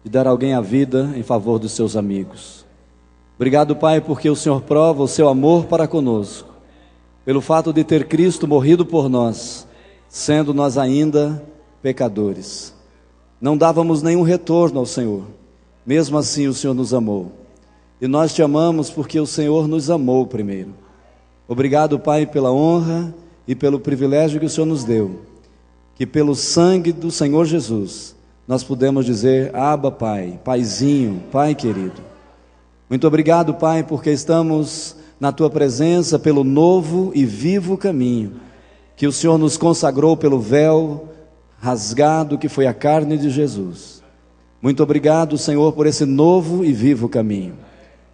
de dar alguém a vida em favor dos seus amigos. Obrigado, Pai, porque o Senhor prova o seu amor para conosco, pelo fato de ter Cristo morrido por nós, sendo nós ainda pecadores. Não dávamos nenhum retorno ao Senhor, mesmo assim o Senhor nos amou. E nós te amamos porque o Senhor nos amou primeiro. Obrigado, Pai, pela honra e pelo privilégio que o Senhor nos deu, que pelo sangue do Senhor Jesus, nós podemos dizer: Abba, Pai, Paizinho, Pai querido. Muito obrigado, Pai, porque estamos na Tua presença pelo novo e vivo caminho que o Senhor nos consagrou pelo véu rasgado que foi a carne de Jesus. Muito obrigado, Senhor, por esse novo e vivo caminho.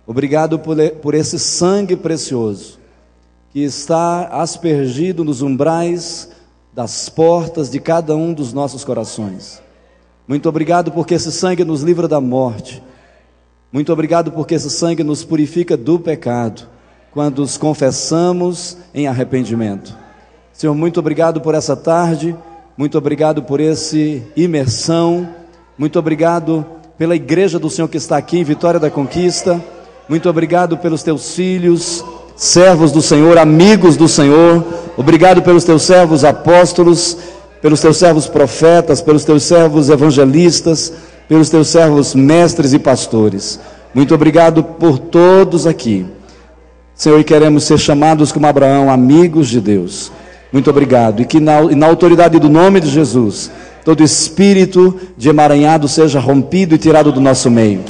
Obrigado por esse sangue precioso que está aspergido nos umbrais das portas de cada um dos nossos corações. Muito obrigado porque esse sangue nos livra da morte. Muito obrigado porque esse sangue nos purifica do pecado, quando os confessamos em arrependimento. Senhor, muito obrigado por essa tarde, muito obrigado por esse imersão, muito obrigado pela igreja do Senhor que está aqui em Vitória da Conquista, muito obrigado pelos teus filhos, servos do Senhor, amigos do Senhor, obrigado pelos teus servos apóstolos, pelos teus servos profetas, pelos teus servos evangelistas, pelos teus servos mestres e pastores. Muito obrigado por todos aqui, Senhor, e queremos ser chamados como Abraão, amigos de Deus. Muito obrigado, e que na autoridade do nome de Jesus, todo espírito de emaranhado seja rompido e tirado do nosso meio.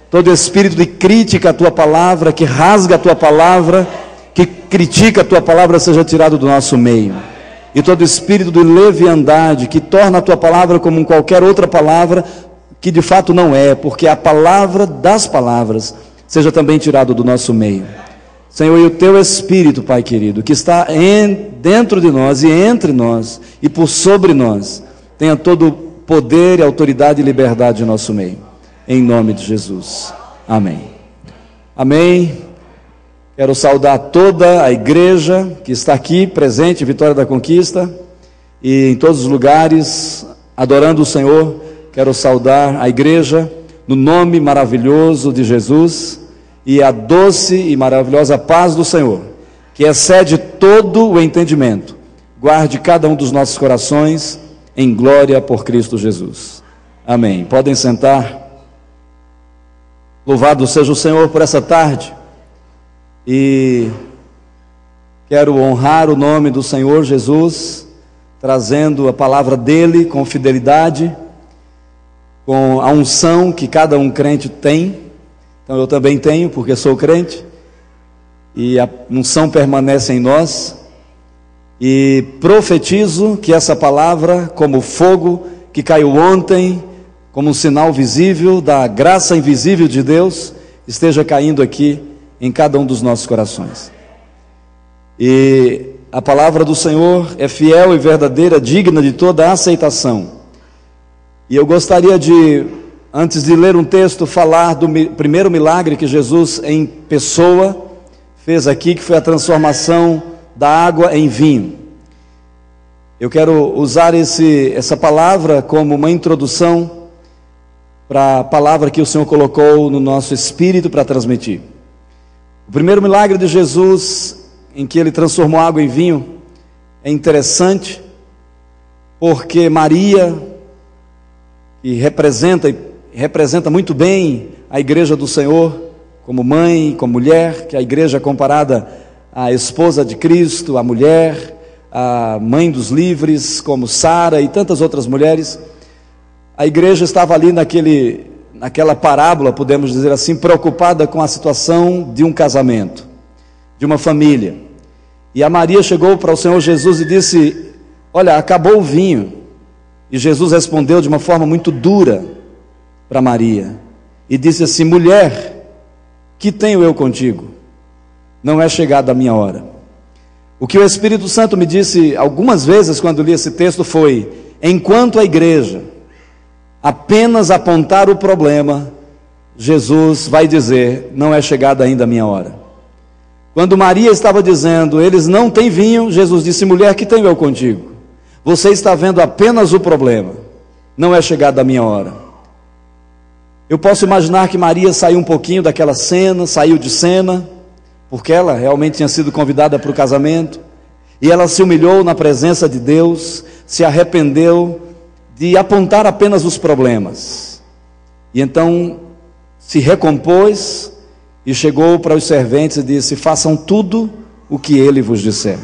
Todo espírito de crítica à Tua palavra, que rasga a Tua palavra, que critica a Tua palavra, seja tirado do nosso meio. E todo espírito de leviandade, que torna a Tua palavra como qualquer outra palavra, que de fato não é, porque a palavra das palavras seja também tirado do nosso meio. Senhor, e o Teu Espírito, Pai querido, que está dentro de nós e entre nós e por sobre nós, tenha todo o poder e autoridade e liberdade em nosso meio. Em nome de Jesus. Amém. Amém. Quero saudar toda a igreja que está aqui presente em Vitória da Conquista e em todos os lugares adorando o Senhor. Quero saudar a igreja no nome maravilhoso de Jesus e a doce e maravilhosa paz do Senhor, que excede todo o entendimento, guarde cada um dos nossos corações em glória por Cristo Jesus. Amém. Podem sentar. Louvado seja o Senhor por essa tarde, e quero honrar o nome do Senhor Jesus, trazendo a palavra dele com fidelidade, com a unção que cada um crente tem. Então eu também tenho, porque sou crente, e a unção permanece em nós, e profetizo que essa palavra, como fogo que caiu ontem, como um sinal visível da graça invisível de Deus, esteja caindo aqui em cada um dos nossos corações. E a palavra do Senhor é fiel e verdadeira, digna de toda a aceitação. E eu gostaria de, antes de ler um texto, falar do primeiro milagre que Jesus em pessoa fez aqui, que foi a transformação da água em vinho. Eu quero usar essa palavra como uma introdução para a palavra que o Senhor colocou no nosso espírito para transmitir. O primeiro milagre de Jesus, em que Ele transformou água em vinho, é interessante, porque Maria, que representa muito bem a igreja do Senhor, como mãe, como mulher, que a igreja é comparada à esposa de Cristo, a mulher, a mãe dos livres, como Sara e tantas outras mulheres. A igreja estava ali naquela parábola, podemos dizer assim, preocupada com a situação de um casamento, de uma família. E a Maria chegou para o Senhor Jesus e disse: olha, acabou o vinho. E Jesus respondeu de uma forma muito dura para Maria, e disse assim: mulher, que tenho eu contigo? Não é chegada a minha hora. O que o Espírito Santo me disse algumas vezes quando li esse texto foi: enquanto a igreja apenas apontar o problema, Jesus vai dizer: não é chegada ainda a minha hora. Quando Maria estava dizendo: eles não têm vinho, Jesus disse: mulher, que tenho eu contigo? Você está vendo apenas o problema, não é chegada a minha hora. Eu posso imaginar que Maria saiu um pouquinho daquela cena, saiu de cena, porque ela realmente tinha sido convidada para o casamento, e ela se humilhou na presença de Deus, se arrependeu de apontar apenas os problemas, e então se recompôs e chegou para os serventes e disse: façam tudo o que ele vos disser.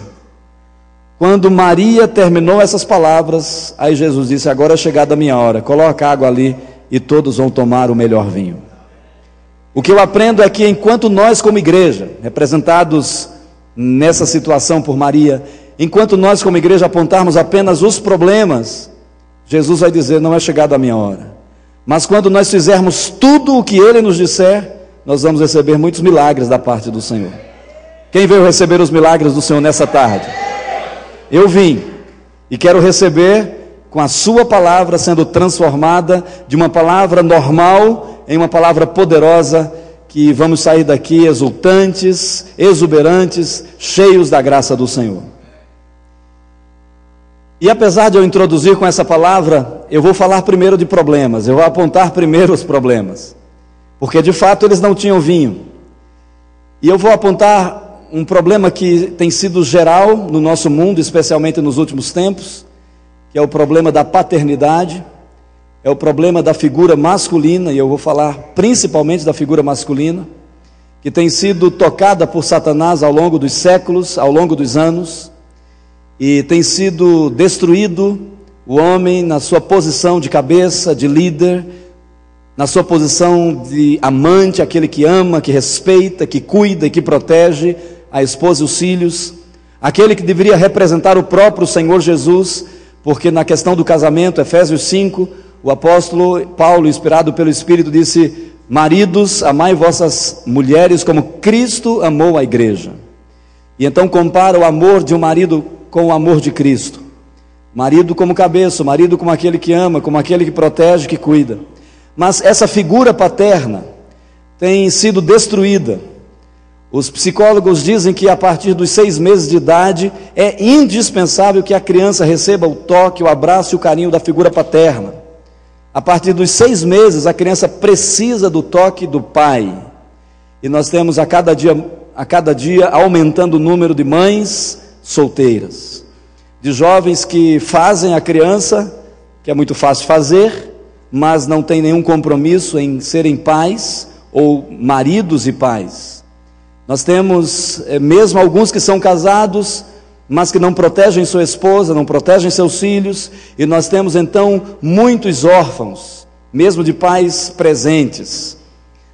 Quando Maria terminou essas palavras, aí Jesus disse: agora é chegada a minha hora, coloca água ali e todos vão tomar o melhor vinho. O que eu aprendo é que enquanto nós como igreja, representados nessa situação por Maria, enquanto nós como igreja apontarmos apenas os problemas, Jesus vai dizer: não é chegada a minha hora. Mas quando nós fizermos tudo o que ele nos disser, nós vamos receber muitos milagres da parte do Senhor. Quem veio receber os milagres do Senhor nessa tarde? Eu vim e quero receber com a sua palavra sendo transformada de uma palavra normal em uma palavra poderosa, que vamos sair daqui exultantes, exuberantes, cheios da graça do Senhor. E apesar de eu introduzir com essa palavra, eu vou falar primeiro de problemas, eu vou apontar primeiro os problemas, porque de fato eles não tinham vinho. E eu vou apontar um problema que tem sido geral no nosso mundo, especialmente nos últimos tempos, que é o problema da paternidade, é o problema da figura masculina, e eu vou falar principalmente da figura masculina, que tem sido tocada por Satanás ao longo dos séculos, ao longo dos anos, e tem sido destruído o homem na sua posição de cabeça, de líder, na sua posição de amante, aquele que ama, que respeita, que cuida e que protege a esposa e os filhos, aquele que deveria representar o próprio Senhor Jesus, porque na questão do casamento, Efésios 5, o apóstolo Paulo, inspirado pelo Espírito, disse: maridos, amai vossas mulheres como Cristo amou a igreja. E então compara o amor de um marido com o amor de Cristo. Marido como cabeça, marido como aquele que ama, como aquele que protege, que cuida. Mas essa figura paterna tem sido destruída. Os psicólogos dizem que a partir dos 6 meses de idade é indispensável que a criança receba o toque, o abraço e o carinho da figura paterna. A partir dos 6 meses a criança precisa do toque do pai. E nós temos a cada dia aumentando o número de mães solteiras, de jovens que fazem a criança, que é muito fácil fazer, mas não tem nenhum compromisso em serem pais ou maridos e pais. Nós temos mesmo alguns que são casados, mas que não protegem sua esposa, não protegem seus filhos, e nós temos então muitos órfãos, mesmo de pais presentes.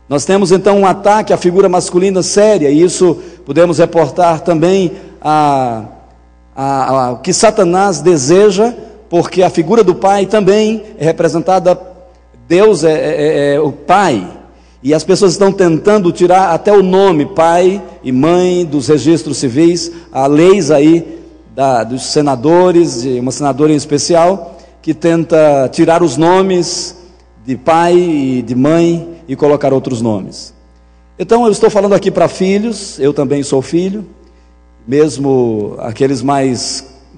Nós temos então um ataque à figura masculina séria, e isso podemos reportar também o que Satanás deseja, porque a figura do pai também é representada, Deus é o pai. E as pessoas estão tentando tirar até o nome pai e mãe dos registros civis. Há leis aí dos senadores, de uma senadora em especial, que tenta tirar os nomes de pai e de mãe e colocar outros nomes. Então eu estou falando aqui para filhos, eu também sou filho, mesmo aqueles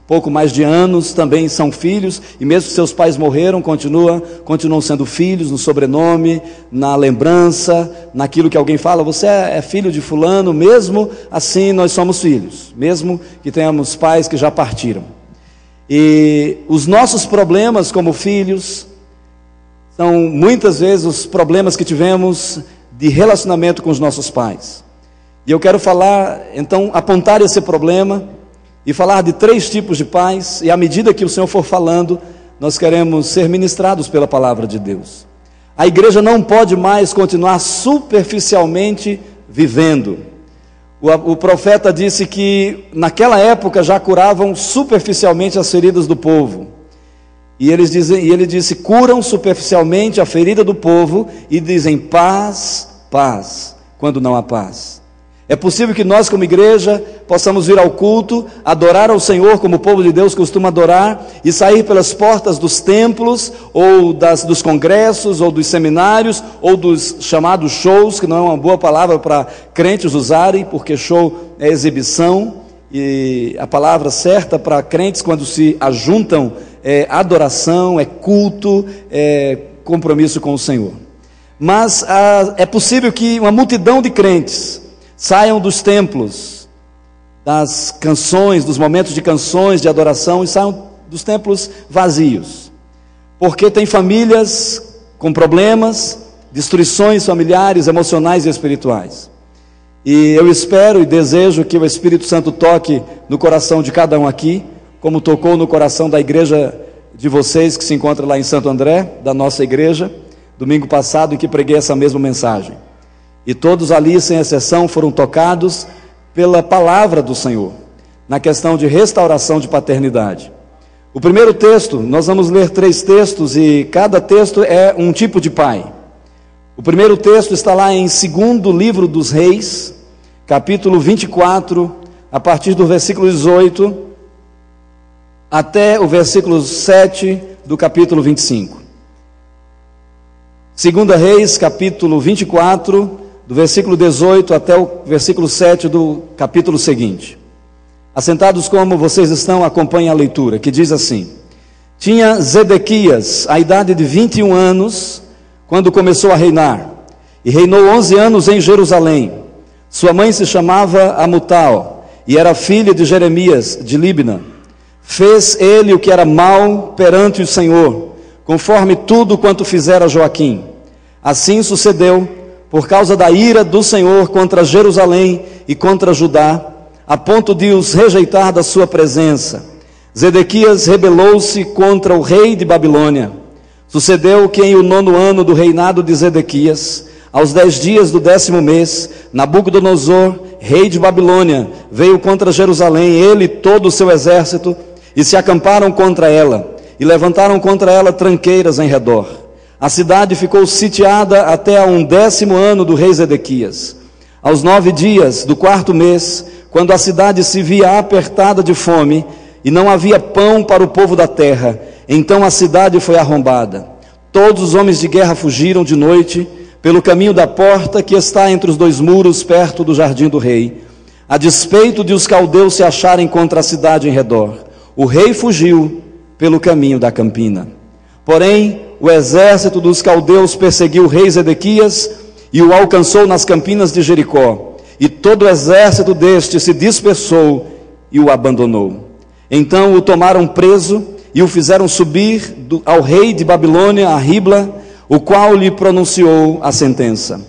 pouco mais de anos também são filhos, e mesmo que seus pais morreram, continuam sendo filhos no sobrenome, na lembrança, naquilo que alguém fala: você é filho de fulano. Mesmo assim nós somos filhos, mesmo que tenhamos pais que já partiram. E os nossos problemas como filhos são muitas vezes os problemas que tivemos de relacionamento com os nossos pais. E eu quero falar, então, apontar esse problema e falar de 3 tipos de pais, e à medida que o Senhor for falando, nós queremos ser ministrados pela palavra de Deus. A igreja não pode mais continuar superficialmente vivendo. O profeta disse que naquela época já curavam superficialmente as feridas do povo. E ele disse: curam superficialmente a ferida do povo e dizem paz, paz, quando não há paz. É possível que nós como igreja possamos vir ao culto, adorar ao Senhor como o povo de Deus costuma adorar, e sair pelas portas dos templos, ou dos congressos, ou dos seminários, ou dos chamados shows, que não é uma boa palavra para crentes usarem, porque show é exibição, e a palavra certa para crentes quando se ajuntam é adoração, é culto, é compromisso com o Senhor. mas é possível que uma multidão de crentes saiam dos templos, das canções, dos momentos de canções, de adoração, e saiam dos templos vazios, porque tem famílias com problemas, destruições familiares, emocionais e espirituais. E eu espero e desejo que o Espírito Santo toque no coração de cada um aqui, como tocou no coração da igreja de vocês que se encontra lá em Santo André, da nossa igreja, domingo passado, em que preguei essa mesma mensagem. E todos ali, sem exceção, foram tocados pela palavra do Senhor, na questão de restauração de paternidade. O primeiro texto, nós vamos ler 3 textos, e cada texto é um tipo de pai. O primeiro texto está lá em 2º livro dos Reis, capítulo 24, a partir do versículo 18, até o versículo 7 do capítulo 25. 2 Reis, capítulo 24, do versículo 18 até o versículo 7 do capítulo seguinte. Assentados como vocês estão, acompanhem a leitura, que diz assim: Tinha Zedequias a idade de 21 anos, quando começou a reinar, e reinou 11 anos em Jerusalém. Sua mãe se chamava Amutal, e era filha de Jeremias, de Líbna. Fez ele o que era mal perante o Senhor, conforme tudo quanto fizera Joaquim. Assim sucedeu, por causa da ira do Senhor contra Jerusalém e contra Judá, a ponto de os rejeitar da sua presença. Zedequias rebelou-se contra o rei de Babilônia. Sucedeu que em o 9º ano do reinado de Zedequias, aos 10 dias do 10º mês, Nabucodonosor, rei de Babilônia, veio contra Jerusalém, ele e todo o seu exército, e se acamparam contra ela, e levantaram contra ela tranqueiras em redor. A cidade ficou sitiada até a 10º ano do rei Zedequias. Aos 9 dias do 4º mês, quando a cidade se via apertada de fome, e não havia pão para o povo da terra, então a cidade foi arrombada. Todos os homens de guerra fugiram de noite, pelo caminho da porta que está entre os 2 muros, perto do jardim do rei, a despeito de os caldeus se acharem contra a cidade em redor. O rei fugiu pelo caminho da campina. Porém, o exército dos caldeus perseguiu o rei Zedequias e o alcançou nas campinas de Jericó. E todo o exército deste se dispersou e o abandonou. Então o tomaram preso e o fizeram subir ao rei de Babilônia, a Ribla, o qual lhe pronunciou a sentença.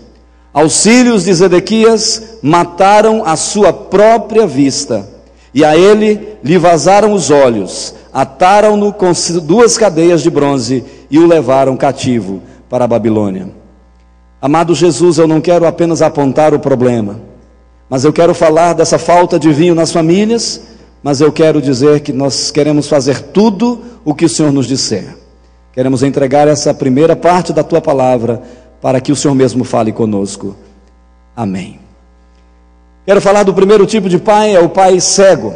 Aos filhos de Zedequias mataram à sua própria vista, e a ele lhe vazaram os olhos, ataram-no com 2 cadeias de bronze e o levaram cativo para a Babilônia. Amado Jesus, eu não quero apenas apontar o problema, mas eu quero falar dessa falta de vinho nas famílias, mas eu quero dizer que nós queremos fazer tudo o que o Senhor nos disser. Queremos entregar essa primeira parte da Tua palavra para que o Senhor mesmo fale conosco. Amém. Quero falar do primeiro tipo de pai, é o pai cego.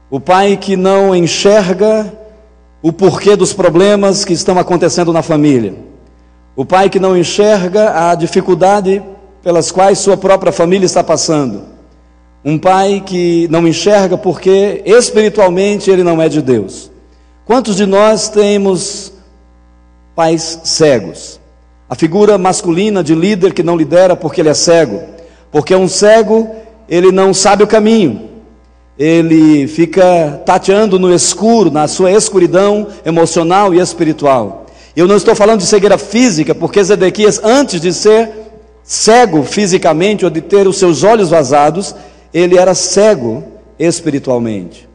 O pai que não enxerga o porquê dos problemas que estão acontecendo na família. O pai que não enxerga a dificuldade pelas quais sua própria família está passando. Um pai que não enxerga porque espiritualmente ele não é de Deus. Quantos de nós temos pais cegos? A figura masculina de líder que não lidera porque ele é cego. Porque um cego, ele não sabe o caminho. Ele fica tateando no escuro, na sua escuridão emocional e espiritual. Eu não estou falando de cegueira física, porque Zedequias, antes de ser cego fisicamente, ou de ter os seus olhos vazados, ele era cego espiritualmente.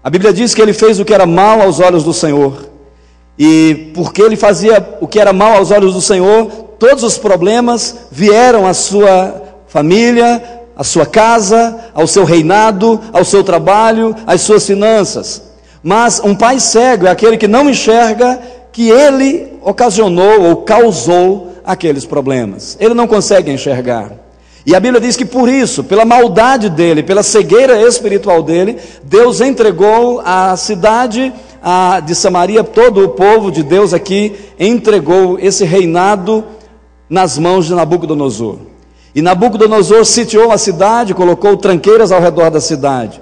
A Bíblia diz que ele fez o que era mal aos olhos do Senhor. E porque ele fazia o que era mal aos olhos do Senhor, todos os problemas vieram à sua família, à sua casa, ao seu reinado, ao seu trabalho, às suas finanças. Mas um pai cego é aquele que não enxerga que ele ocasionou ou causou aqueles problemas. Ele não consegue enxergar. E a Bíblia diz que por isso, pela maldade dele, pela cegueira espiritual dele, Deus entregou a cidade de Samaria, todo o povo de Deus aqui, entregou esse reinado nas mãos de Nabucodonosor. E Nabucodonosor sitiou a cidade, colocou tranqueiras ao redor da cidade.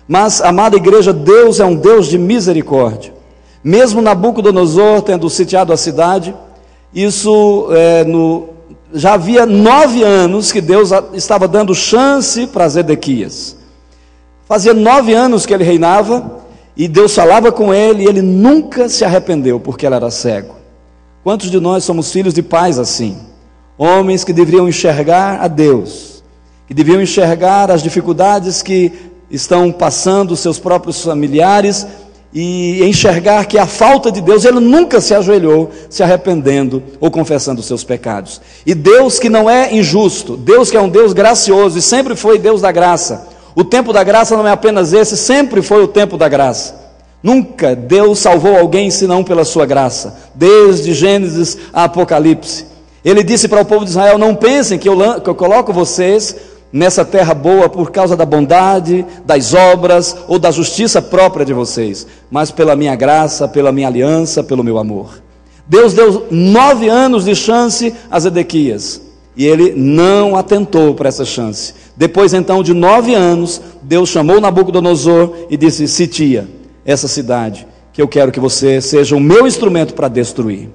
Mas, amada igreja, Deus é um Deus de misericórdia. Mesmo Nabucodonosor tendo sitiado a cidade, isso no já havia 9 anos que Deus estava dando chance para Zedequias. Fazia 9 anos que ele reinava, e Deus falava com ele, e ele nunca se arrependeu, porque ele era cego. Quantos de nós somos filhos de pais assim? Homens que deveriam enxergar a Deus, que deveriam enxergar as dificuldades que estão passando seus próprios familiares, e enxergar que a falta de Deus, ele nunca se ajoelhou, se arrependendo ou confessando os seus pecados. E Deus que não é injusto, Deus que é um Deus gracioso, e sempre foi Deus da graça. O tempo da graça não é apenas esse, sempre foi o tempo da graça. Nunca Deus salvou alguém senão pela sua graça, desde Gênesis a Apocalipse. Ele disse para o povo de Israel: não pensem que eu coloco vocês nessa terra boa por causa da bondade, das obras ou da justiça própria de vocês, mas pela minha graça, pela minha aliança, pelo meu amor. Deus deu 9 anos de chance a Zedequias, e ele não atentou para essa chance. Depois então de 9 anos, Deus chamou Nabucodonosor e disse: sitia essa cidade, que eu quero que você seja o meu instrumento para destruir.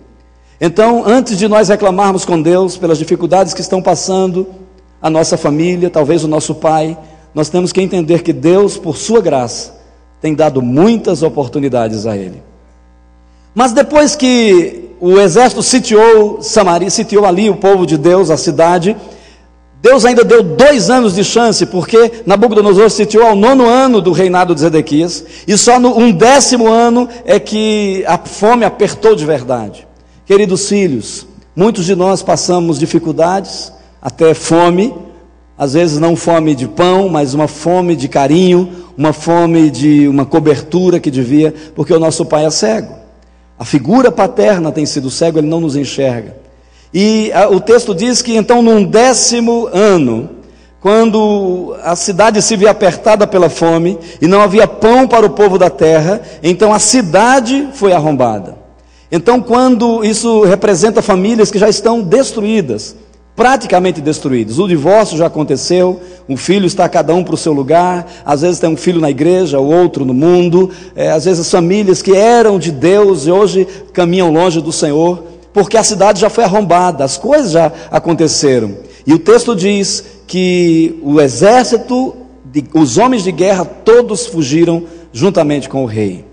Então, antes de nós reclamarmos com Deus pelas dificuldades que estão passando a nossa família, talvez o nosso pai, nós temos que entender que Deus, por sua graça, tem dado muitas oportunidades a ele. Mas depois que o exército sitiou Samaria, sitiou ali o povo de Deus, a cidade, Deus ainda deu 2 anos de chance, porque Nabucodonosor sitiou ao 9º ano do reinado de Zedequias, e só no 10º ano é que a fome apertou de verdade. Queridos filhos, muitos de nós passamos dificuldades, até fome, às vezes não fome de pão, mas uma fome de carinho, uma fome de uma cobertura que devia, porque o nosso pai é cego. A figura paterna tem sido cego, ele não nos enxerga. E o texto diz que então num 10º ano, quando a cidade se via apertada pela fome, e não havia pão para o povo da terra, então a cidade foi arrombada. Então quando isso representa famílias que já estão destruídas, praticamente destruídos. O divórcio já aconteceu, um filho está cada um para o seu lugar, às vezes tem um filho na igreja, o outro no mundo, às vezes as famílias que eram de Deus e hoje caminham longe do Senhor, porque a cidade já foi arrombada, as coisas já aconteceram. E o texto diz que o exército, os homens de guerra, todos fugiram juntamente com o rei.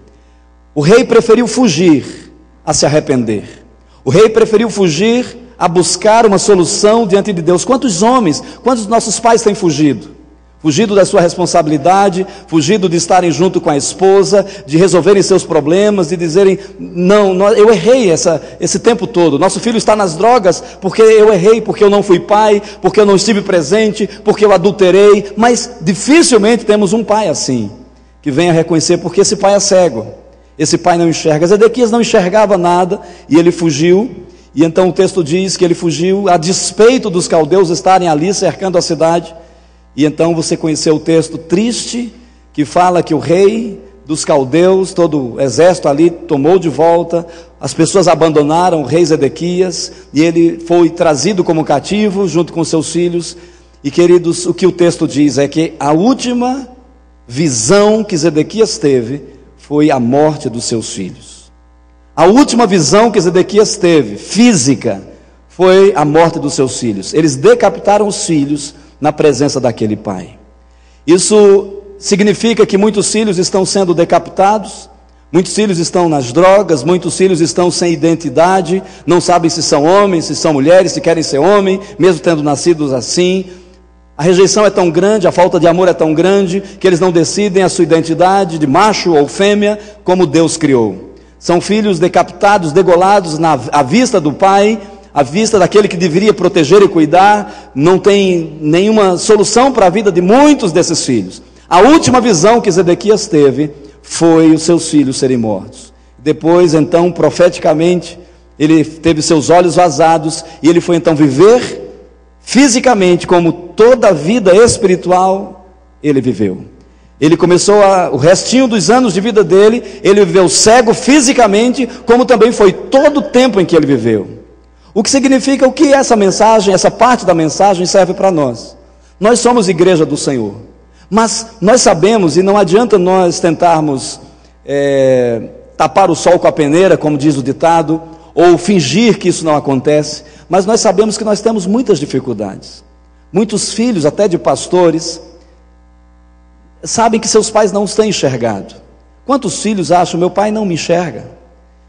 O rei preferiu fugir a se arrepender. O rei preferiu fugir a buscar uma solução diante de Deus. Quantos homens, quantos nossos pais têm fugido? Fugido da sua responsabilidade, fugido de estarem junto com a esposa, de resolverem seus problemas, de dizerem: não, eu errei esse tempo todo, nosso filho está nas drogas porque eu errei, porque eu não fui pai, porque eu não estive presente, porque eu adulterei. Mas dificilmente temos um pai assim, que venha reconhecer, porque esse pai é cego, esse pai não enxerga. Zedequias não enxergava nada e ele fugiu. E então o texto diz que ele fugiu a despeito dos caldeus estarem ali cercando a cidade. E então você conheceu o texto triste, que fala que o rei dos caldeus, todo o exército ali tomou de volta, as pessoas abandonaram o rei Zedequias, e ele foi trazido como cativo junto com seus filhos. E queridos, o que o texto diz é que a última visão que Zedequias teve foi a morte dos seus filhos. A última visão que Zedequias teve, física, foi a morte dos seus filhos. Eles decapitaram os filhos na presença daquele pai. Isso significa que muitos filhos estão sendo decapitados, muitos filhos estão nas drogas, muitos filhos estão sem identidade, não sabem se são homens, se são mulheres, se querem ser homem, mesmo tendo nascido assim. A rejeição é tão grande, a falta de amor é tão grande, que eles não decidem a sua identidade de macho ou fêmea, como Deus criou. São filhos decapitados, degolados à vista do pai, à vista daquele que deveria proteger e cuidar. Não tem nenhuma solução para a vida de muitos desses filhos. A última visão que Zedequias teve foi os seus filhos serem mortos. Depois, então, profeticamente, ele teve seus olhos vazados, e ele foi então viver fisicamente como toda a vida espiritual ele viveu. Ele começou o restinho dos anos de vida dele, ele viveu cego fisicamente, como também foi todo o tempo em que ele viveu. O que significa, o que essa mensagem, essa parte da mensagem serve para nós? Nós somos igreja do Senhor, mas nós sabemos, e não adianta nós tentarmos tapar o sol com a peneira, como diz o ditado, ou fingir que isso não acontece, mas nós sabemos que nós temos muitas dificuldades. Muitos filhos, até de pastores, sabem que seus pais não os têm enxergado. Quantos filhos acham, meu pai não me enxerga,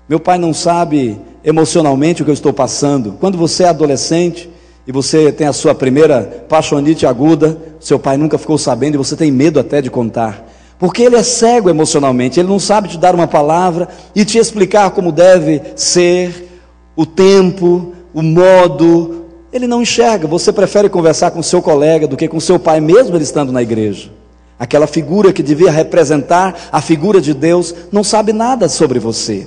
meu pai não sabe emocionalmente o que eu estou passando? Quando você é adolescente e você tem a sua primeira paixonite aguda, seu pai nunca ficou sabendo e você tem medo até de contar, porque ele é cego emocionalmente, ele não sabe te dar uma palavra e te explicar como deve ser, o tempo, o modo, ele não enxerga. Você prefere conversar com seu colega do que com seu pai, mesmo ele estando na igreja. Aquela figura que devia representar a figura de Deus, não sabe nada sobre você.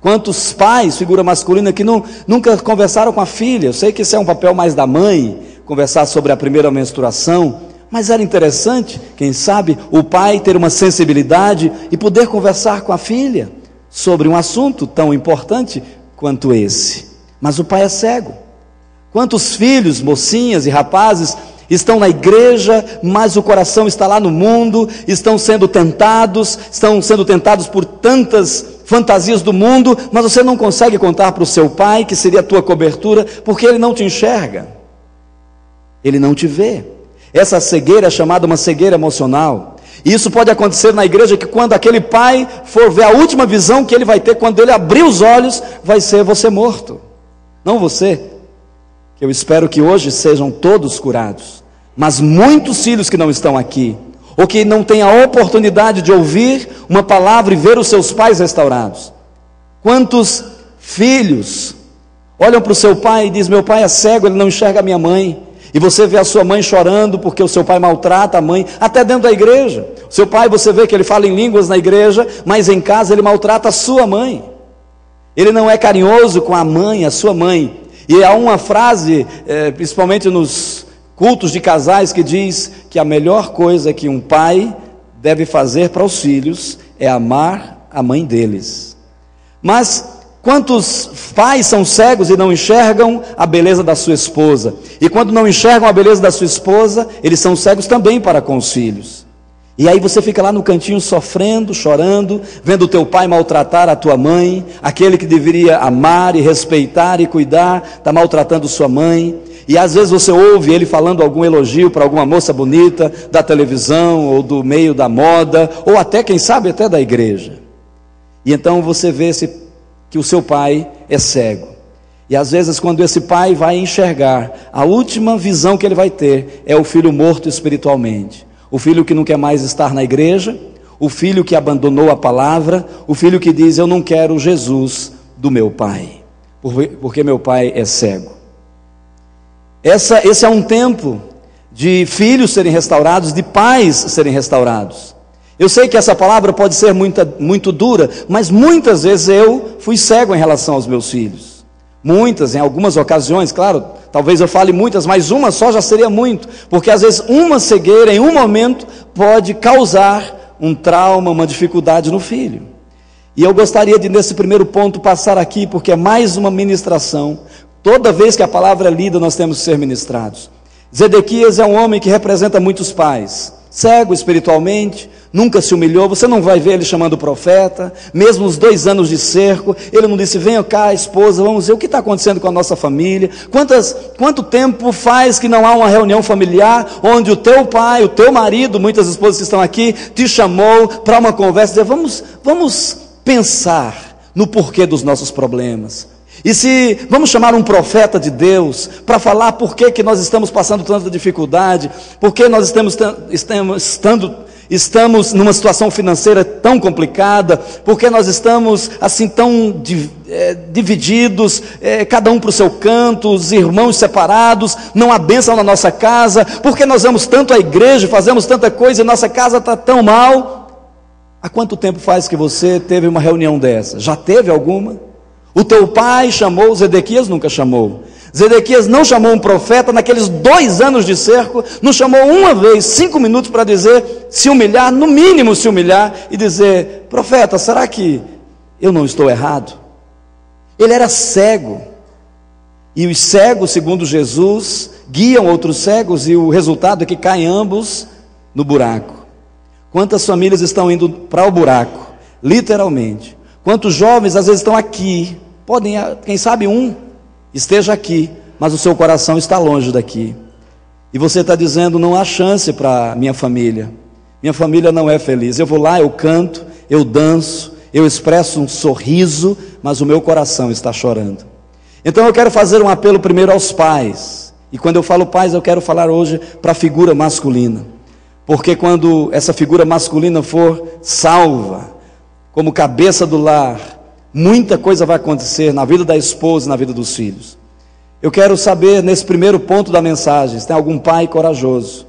Quantos pais, figura masculina, que nunca conversaram com a filha? Eu sei que esse é um papel mais da mãe, conversar sobre a primeira menstruação, mas era interessante, quem sabe, o pai ter uma sensibilidade e poder conversar com a filha sobre um assunto tão importante quanto esse. Mas o pai é cego. Quantos filhos, mocinhas e rapazes estão na igreja, mas o coração está lá no mundo, estão sendo tentados por tantas fantasias do mundo, mas você não consegue contar para o seu pai, que seria a tua cobertura, porque ele não te enxerga, ele não te vê. Essa cegueira é chamada uma cegueira emocional, e isso pode acontecer na igreja, que quando aquele pai for ver a última visão que ele vai ter, quando ele abrir os olhos, vai ser você morto, não você, que eu espero que hoje sejam todos curados, mas muitos filhos que não estão aqui, ou que não têm a oportunidade de ouvir uma palavra e ver os seus pais restaurados. Quantos filhos olham para o seu pai e dizem, meu pai é cego, ele não enxerga a minha mãe, e você vê a sua mãe chorando porque o seu pai maltrata a mãe, até dentro da igreja. O seu pai, você vê que ele fala em línguas na igreja, mas em casa ele maltrata a sua mãe, ele não é carinhoso com a mãe, a sua mãe. E há uma frase, principalmente nos cultos de casais, que diz que a melhor coisa que um pai deve fazer para os filhos é amar a mãe deles. Mas quantos pais são cegos e não enxergam a beleza da sua esposa? E quando não enxergam a beleza da sua esposa, eles são cegos também para com os filhos. E aí você fica lá no cantinho sofrendo, chorando, vendo o teu pai maltratar a tua mãe, aquele que deveria amar e respeitar e cuidar, está maltratando sua mãe. E às vezes você ouve ele falando algum elogio para alguma moça bonita da televisão, ou do meio da moda, ou até, quem sabe, até da igreja. E então você vê que o seu pai é cego. E às vezes quando esse pai vai enxergar, a última visão que ele vai ter é o filho morto espiritualmente. O filho que não quer mais estar na igreja, o filho que abandonou a palavra, o filho que diz, eu não quero Jesus do meu pai, porque meu pai é cego. Esse é um tempo de filhos serem restaurados, de pais serem restaurados. Eu sei que essa palavra pode ser muito dura, mas muitas vezes eu fui cego em relação aos meus filhos. Muitas, em algumas ocasiões, claro, talvez eu fale muitas, mas uma só já seria muito, porque às vezes uma cegueira em um momento pode causar um trauma, uma dificuldade no filho. E eu gostaria de, nesse primeiro ponto, passar aqui, porque é mais uma ministração. Toda vez que a palavra é lida, nós temos que ser ministrados. Zedequias é um homem que representa muitos pais, cego espiritualmente, nunca se humilhou. Você não vai ver ele chamando o profeta, mesmo os 2 anos de cerco, ele não disse, venha cá esposa, vamos ver o que está acontecendo com a nossa família. Quanto tempo faz que não há uma reunião familiar, onde o teu pai, o teu marido, muitas esposas que estão aqui, te chamou para uma conversa, dizer, vamos pensar no porquê dos nossos problemas. E se vamos chamar um profeta de Deus para falar por que nós estamos passando tanta dificuldade, por que nós estamos numa situação financeira tão complicada, por que nós estamos assim tão divididos, cada um para o seu canto, os irmãos separados, não há bênção na nossa casa, por que nós vamos tanto à igreja, fazemos tanta coisa e nossa casa está tão mal? Há quanto tempo faz que você teve uma reunião dessa? Já teve alguma? O teu pai chamou, Zedequias nunca chamou. Zedequias não chamou um profeta naqueles 2 anos de cerco, não chamou uma vez, 5 minutos para dizer, se humilhar, no mínimo se humilhar, e dizer, profeta, será que eu não estou errado? Ele era cego, e os cegos, segundo Jesus, guiam outros cegos, e o resultado é que caem ambos no buraco. Quantas famílias estão indo para o buraco, literalmente? Quantos jovens às vezes estão aqui, Podem, quem sabe um esteja aqui, mas o seu coração está longe daqui. E você está dizendo, não há chance para minha família não é feliz. Eu vou lá, eu canto, eu danço, eu expresso um sorriso, mas o meu coração está chorando. Então eu quero fazer um apelo primeiro aos pais, e quando eu falo pais, eu quero falar hoje para a figura masculina, porque quando essa figura masculina for salva, como cabeça do lar, muita coisa vai acontecer na vida da esposa e na vida dos filhos. Eu quero saber, nesse primeiro ponto da mensagem, se tem algum pai corajoso,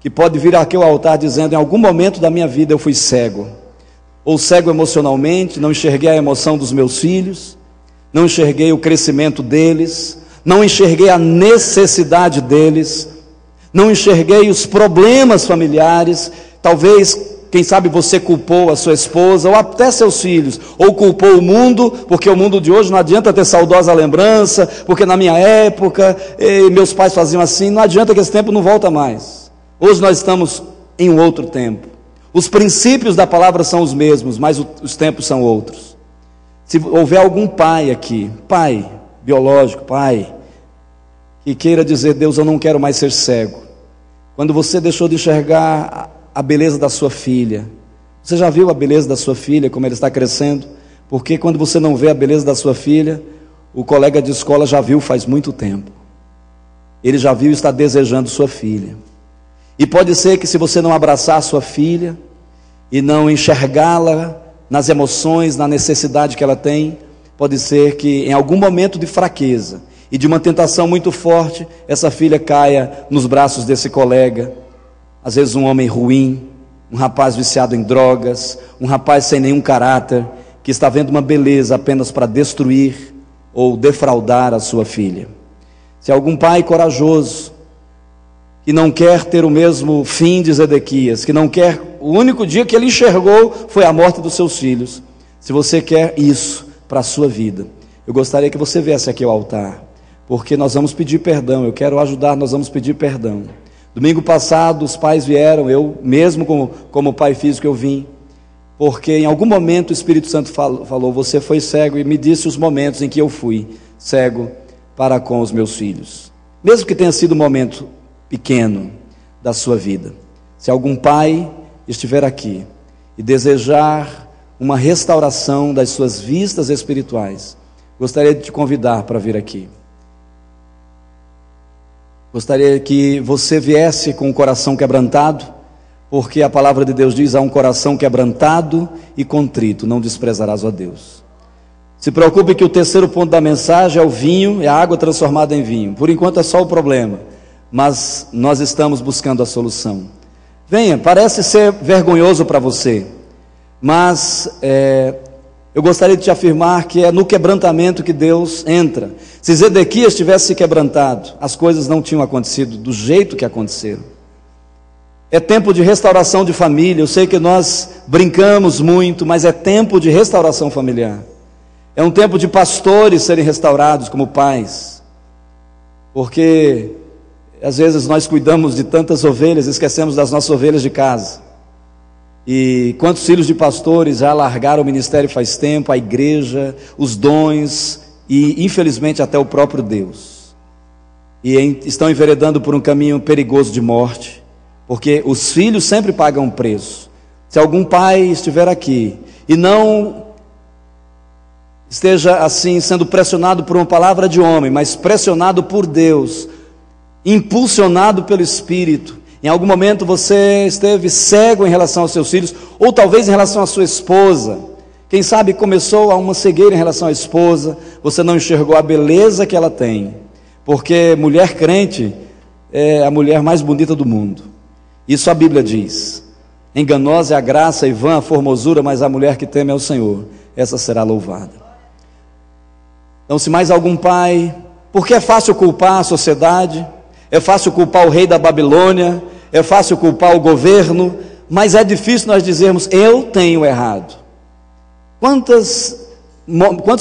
que pode vir aqui ao altar dizendo, em algum momento da minha vida eu fui cego, ou cego emocionalmente, não enxerguei a emoção dos meus filhos, não enxerguei o crescimento deles, não enxerguei a necessidade deles, não enxerguei os problemas familiares. Talvez, quem sabe você culpou a sua esposa, ou até seus filhos, ou culpou o mundo, porque o mundo de hoje não adianta ter saudosa lembrança, porque na minha época, meus pais faziam assim, não adianta que esse tempo não volta mais. Hoje nós estamos em um outro tempo. Os princípios da palavra são os mesmos, mas os tempos são outros. Se houver algum pai aqui, pai biológico, pai, que queira dizer, Deus, eu não quero mais ser cego. Quando você deixou de enxergar a beleza da sua filha, você já viu a beleza da sua filha, como ela está crescendo? Porque quando você não vê a beleza da sua filha, o colega de escola já viu faz muito tempo. Ele já viu e está desejando sua filha. E pode ser que se você não abraçar a sua filha e não enxergá-la nas emoções, na necessidade que ela tem, pode ser que em algum momento de fraqueza e de uma tentação muito forte, essa filha caia nos braços desse colega. Às vezes um homem ruim, um rapaz viciado em drogas, um rapaz sem nenhum caráter, que está vendo uma beleza apenas para destruir ou defraudar a sua filha. Se algum pai corajoso, que não quer ter o mesmo fim de Zedequias, que não quer, o único dia que ele enxergou foi a morte dos seus filhos. Se você quer isso para a sua vida, eu gostaria que você viesse aqui ao altar, porque nós vamos pedir perdão. Eu quero ajudar, nós vamos pedir perdão. Domingo passado os pais vieram, eu mesmo como pai físico eu vim, porque em algum momento o Espírito Santo falou, você foi cego, e me disse os momentos em que eu fui cego para com os meus filhos, mesmo que tenha sido um momento pequeno da sua vida. Se algum pai estiver aqui e desejar uma restauração das suas vistas espirituais, gostaria de te convidar para vir aqui. Gostaria que você viesse com o coração quebrantado, porque a palavra de Deus diz, há um coração quebrantado e contrito, não desprezarás a Deus. Se preocupe que o terceiro ponto da mensagem é o vinho, é a água transformada em vinho. Por enquanto é só o problema, mas nós estamos buscando a solução. Venha, parece ser vergonhoso para você, mas eu gostaria de te afirmar que é no quebrantamento que Deus entra. Se Zedequias tivesse se quebrantado, as coisas não tinham acontecido do jeito que aconteceram. É tempo de restauração de família. Eu sei que nós brincamos muito, mas é tempo de restauração familiar. É um tempo de pastores serem restaurados como pais, porque às vezes nós cuidamos de tantas ovelhas, esquecemos das nossas ovelhas de casa. E quantos filhos de pastores já largaram o ministério faz tempo, a igreja, os dons e infelizmente até o próprio Deus, e estão enveredando por um caminho perigoso de morte, porque os filhos sempre pagam um preço. Se algum pai estiver aqui e não esteja assim sendo pressionado por uma palavra de homem, mas pressionado por Deus, impulsionado pelo Espírito, em algum momento você esteve cego em relação aos seus filhos, ou talvez em relação à sua esposa, quem sabe começou a uma cegueira em relação à esposa, você não enxergou a beleza que ela tem, porque mulher crente é a mulher mais bonita do mundo, isso a Bíblia diz. Enganosa é a graça e vã a formosura, mas a mulher que teme ao Senhor, essa será louvada. Então, se mais algum pai, porque é fácil culpar a sociedade, é fácil culpar o rei da Babilônia, é fácil culpar o governo, mas é difícil nós dizermos, eu tenho errado. Quantos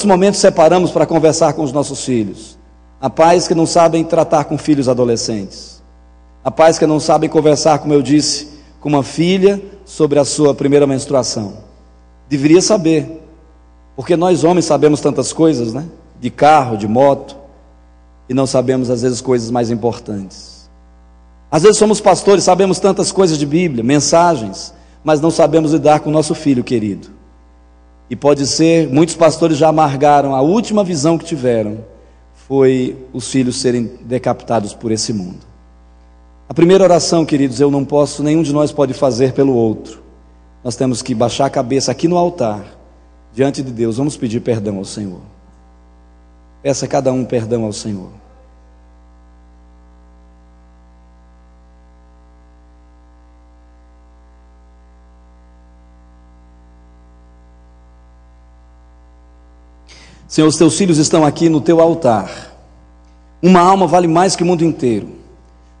momentos separamos para conversar com os nossos filhos? Há pais que não sabem tratar com filhos adolescentes, há pais que não sabem conversar, como eu disse, com uma filha sobre a sua primeira menstruação. Deveria saber, porque nós homens sabemos tantas coisas, né? de carro, de moto, e não sabemos às vezes coisas mais importantes. Às vezes somos pastores, sabemos tantas coisas de Bíblia, mensagens, mas não sabemos lidar com o nosso filho querido. E pode ser, muitos pastores já amargaram, a última visão que tiveram foi os filhos serem decapitados por esse mundo. A primeira oração, queridos, eu não posso, nenhum de nós pode fazer pelo outro. Nós temos que baixar a cabeça aqui no altar, diante de Deus, vamos pedir perdão ao Senhor. Peça a cada um perdão ao Senhor. Senhor, os teus filhos estão aqui no teu altar. Uma alma vale mais que o mundo inteiro.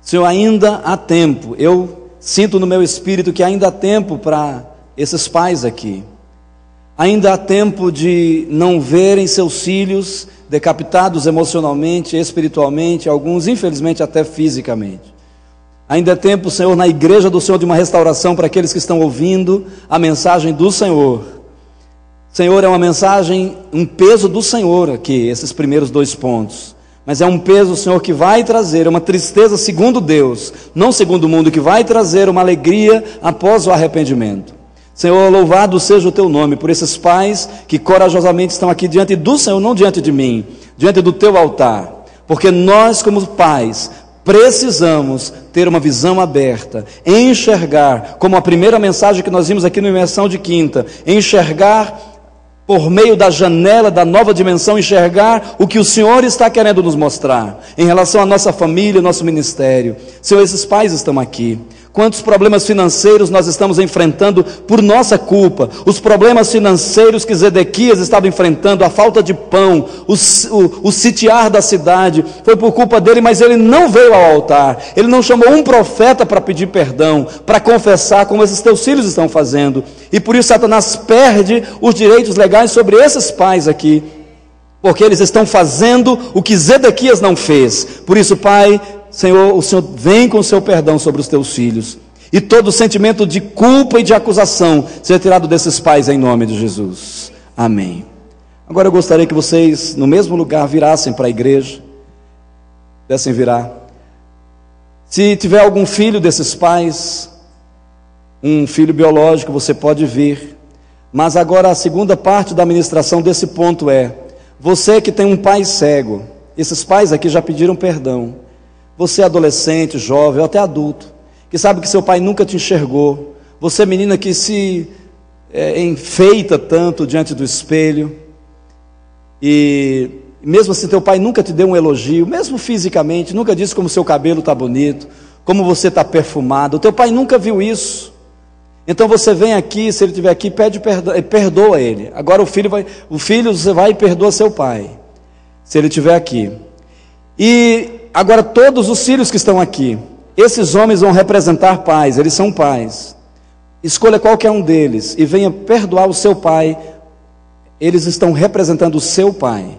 Senhor, ainda há tempo. Eu sinto no meu espírito que ainda há tempo para esses pais aqui. Ainda há tempo de não verem seus filhos decapitados emocionalmente, espiritualmente, alguns infelizmente até fisicamente. Ainda é tempo, Senhor, na igreja do Senhor, de uma restauração para aqueles que estão ouvindo a mensagem do Senhor. Senhor, é uma mensagem, um peso do Senhor aqui, esses primeiros 2 pontos. Mas é um peso, Senhor, que vai trazer uma tristeza segundo Deus, não segundo o mundo, que vai trazer uma alegria após o arrependimento. Senhor, louvado seja o teu nome por esses pais que corajosamente estão aqui diante do Senhor, não diante de mim, diante do teu altar. Porque nós, como pais, precisamos ter uma visão aberta, enxergar, como a primeira mensagem que nós vimos aqui no Imersão de Quinta, enxergar por meio da janela da nova dimensão, enxergar o que o Senhor está querendo nos mostrar, em relação à nossa família, nosso ministério. Senhor, esses pais estão aqui. Quantos problemas financeiros nós estamos enfrentando por nossa culpa? Os problemas financeiros que Zedequias estava enfrentando, a falta de pão, o sitiar da cidade, foi por culpa dele, mas ele não veio ao altar, ele não chamou um profeta para pedir perdão, para confessar, como esses teus filhos estão fazendo, e por isso Satanás perde os direitos legais sobre esses pais aqui, porque eles estão fazendo o que Zedequias não fez. Por isso, Pai, Senhor, o Senhor vem com o seu perdão sobre os teus filhos, e todo sentimento de culpa e de acusação seja tirado desses pais em nome de Jesus. Amém. Agora eu gostaria que vocês, no mesmo lugar, virassem para a igreja, pudessem virar. Se tiver algum filho desses pais, um filho biológico, você pode vir. Mas agora a segunda parte da ministração desse ponto é: você que tem um pai cego, esses pais aqui já pediram perdão. Você adolescente, jovem ou até adulto, que sabe que seu pai nunca te enxergou. Você menina que se enfeita tanto diante do espelho, e mesmo assim teu pai nunca te deu um elogio, mesmo fisicamente, nunca disse como seu cabelo está bonito, como você está perfumado. O teu pai nunca viu isso. Então você vem aqui, se ele estiver aqui, pede perdão, perdoa ele. Agora o filho você vai e perdoa seu pai, se ele estiver aqui. E agora todos os filhos que estão aqui, esses homens vão representar pais, eles são pais. Escolha qualquer um deles e venha perdoar o seu pai. Eles estão representando o seu pai.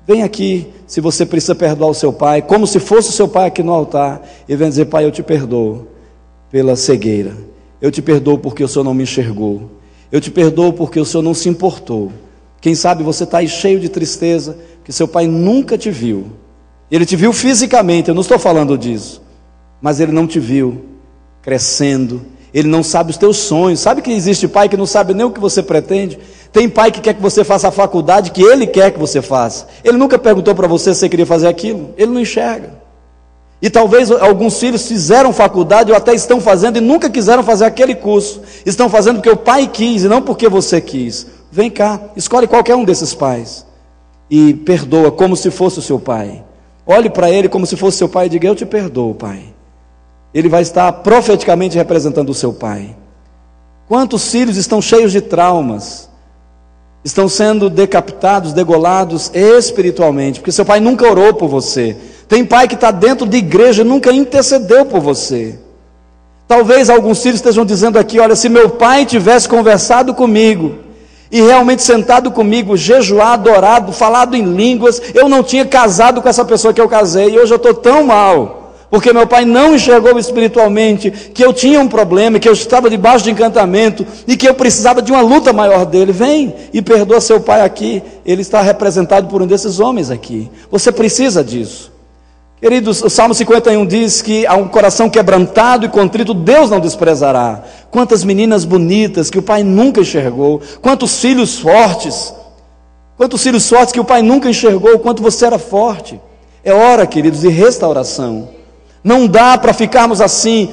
Vem aqui, se você precisa perdoar o seu pai, como se fosse o seu pai aqui no altar, e venha dizer: pai, eu te perdoo pela cegueira, eu te perdoo porque o Senhor não me enxergou, eu te perdoo porque o Senhor não se importou. Quem sabe você está aí cheio de tristeza, que seu pai nunca te viu. Ele te viu fisicamente, eu não estou falando disso, mas ele não te viu crescendo, ele não sabe os teus sonhos. Sabe que existe pai que não sabe nem o que você pretende? Tem pai que quer que você faça a faculdade que ele quer que você faça. Ele nunca perguntou para você se você queria fazer aquilo, ele não enxerga. E talvez alguns filhos fizeram faculdade ou até estão fazendo e nunca quiseram fazer aquele curso. Estão fazendo porque o pai quis e não porque você quis. Vem cá, escolhe qualquer um desses pais e perdoa como se fosse o seu pai. Olhe para ele como se fosse seu pai e diga: eu te perdoo, pai. Ele vai estar profeticamente representando o seu pai. Quantos filhos estão cheios de traumas, estão sendo decapitados, degolados espiritualmente, porque seu pai nunca orou por você. Tem pai que está dentro de igreja e nunca intercedeu por você. Talvez alguns filhos estejam dizendo aqui: olha, se meu pai tivesse conversado comigo, e realmente sentado comigo, jejuado, orado, falado em línguas, eu não tinha casado com essa pessoa que eu casei, e hoje eu estou tão mal, porque meu pai não enxergou espiritualmente que eu tinha um problema, que eu estava debaixo de encantamento e que eu precisava de uma luta maior dele. Vem e perdoa seu pai aqui, ele está representado por um desses homens aqui. Você precisa disso. Queridos, o Salmo 51 diz que há um coração quebrantado e contrito, Deus não desprezará. Quantas meninas bonitas que o pai nunca enxergou, quantos filhos fortes que o pai nunca enxergou, quanto você era forte. É hora, queridos, de restauração. Não dá para ficarmos assim.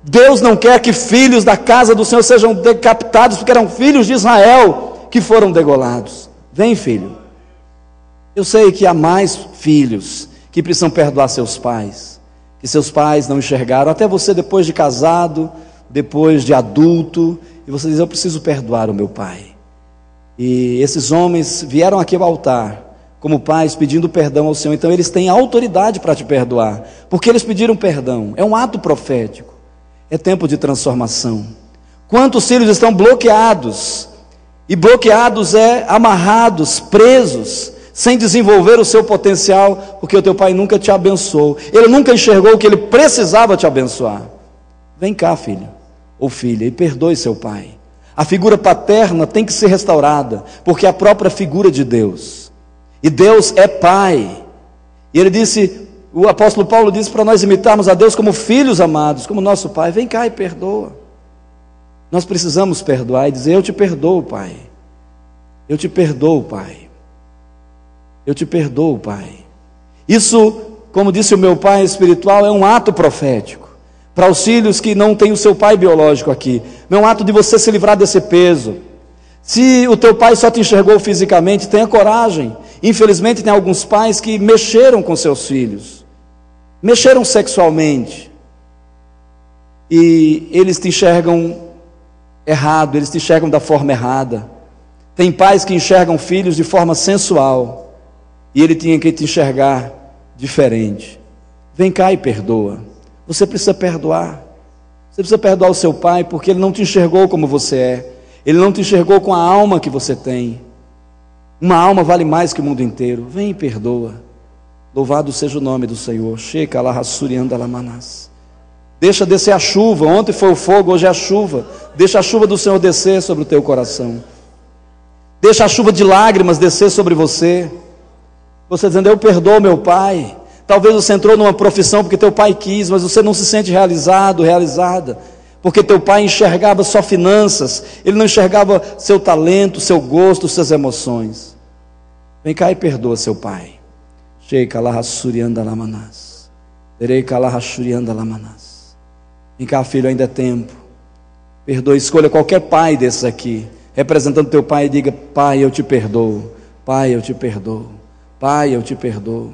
Deus não quer que filhos da casa do Senhor sejam decapitados, porque eram filhos de Israel que foram degolados. Vem, filho. Eu sei que há mais filhos que precisam perdoar seus pais, que seus pais não enxergaram, até você depois de casado, depois de adulto, e você diz, eu preciso perdoar o meu pai. E esses homens vieram aqui ao altar, como pais, pedindo perdão ao Senhor. Então eles têm autoridade para te perdoar, porque eles pediram perdão. É um ato profético, é tempo de transformação. Quantos filhos estão bloqueados? E bloqueados é amarrados, presos, sem desenvolver o seu potencial, porque o teu pai nunca te abençoou, ele nunca enxergou que ele precisava te abençoar. Vem cá, filho ou filha, e perdoe seu pai. A figura paterna tem que ser restaurada, porque é a própria figura de Deus, e Deus é pai, e ele disse, o apóstolo Paulo disse para nós imitarmos a Deus como filhos amados, como nosso pai. Vem cá e perdoa. Nós precisamos perdoar e dizer, eu te perdoo, pai, eu te perdoo, pai, eu te perdoo, pai. Isso, como disse o meu pai espiritual, é um ato profético para os filhos que não têm o seu pai biológico aqui. É um ato de você se livrar desse peso. Se o teu pai só te enxergou fisicamente, tenha coragem. Infelizmente tem alguns pais que mexeram com seus filhos, mexeram sexualmente, e eles te enxergam errado, eles te enxergam da forma errada. Tem pais que enxergam filhos de forma sensual, e ele tinha que te enxergar diferente. Vem cá e perdoa. Você precisa perdoar. Você precisa perdoar o seu pai, porque ele não te enxergou como você é. Ele não te enxergou com a alma que você tem. Uma alma vale mais que o mundo inteiro. Vem e perdoa. Louvado seja o nome do Senhor. Sheca la rassurianda la manas. Deixa descer a chuva. Ontem foi o fogo, hoje é a chuva. Deixa a chuva do Senhor descer sobre o teu coração. Deixa a chuva de lágrimas descer sobre você. Você dizendo, eu perdoo meu pai. Talvez você entrou numa profissão porque teu pai quis, mas você não se sente realizado, realizada, porque teu pai enxergava só finanças, ele não enxergava seu talento, seu gosto, suas emoções. Vem cá e perdoa seu pai. Vem cá, filho, ainda é tempo. Perdoa, escolha qualquer pai desses aqui, representando teu pai, e diga, pai, eu te perdoo. Pai, eu te perdoo. Pai, eu te perdoo.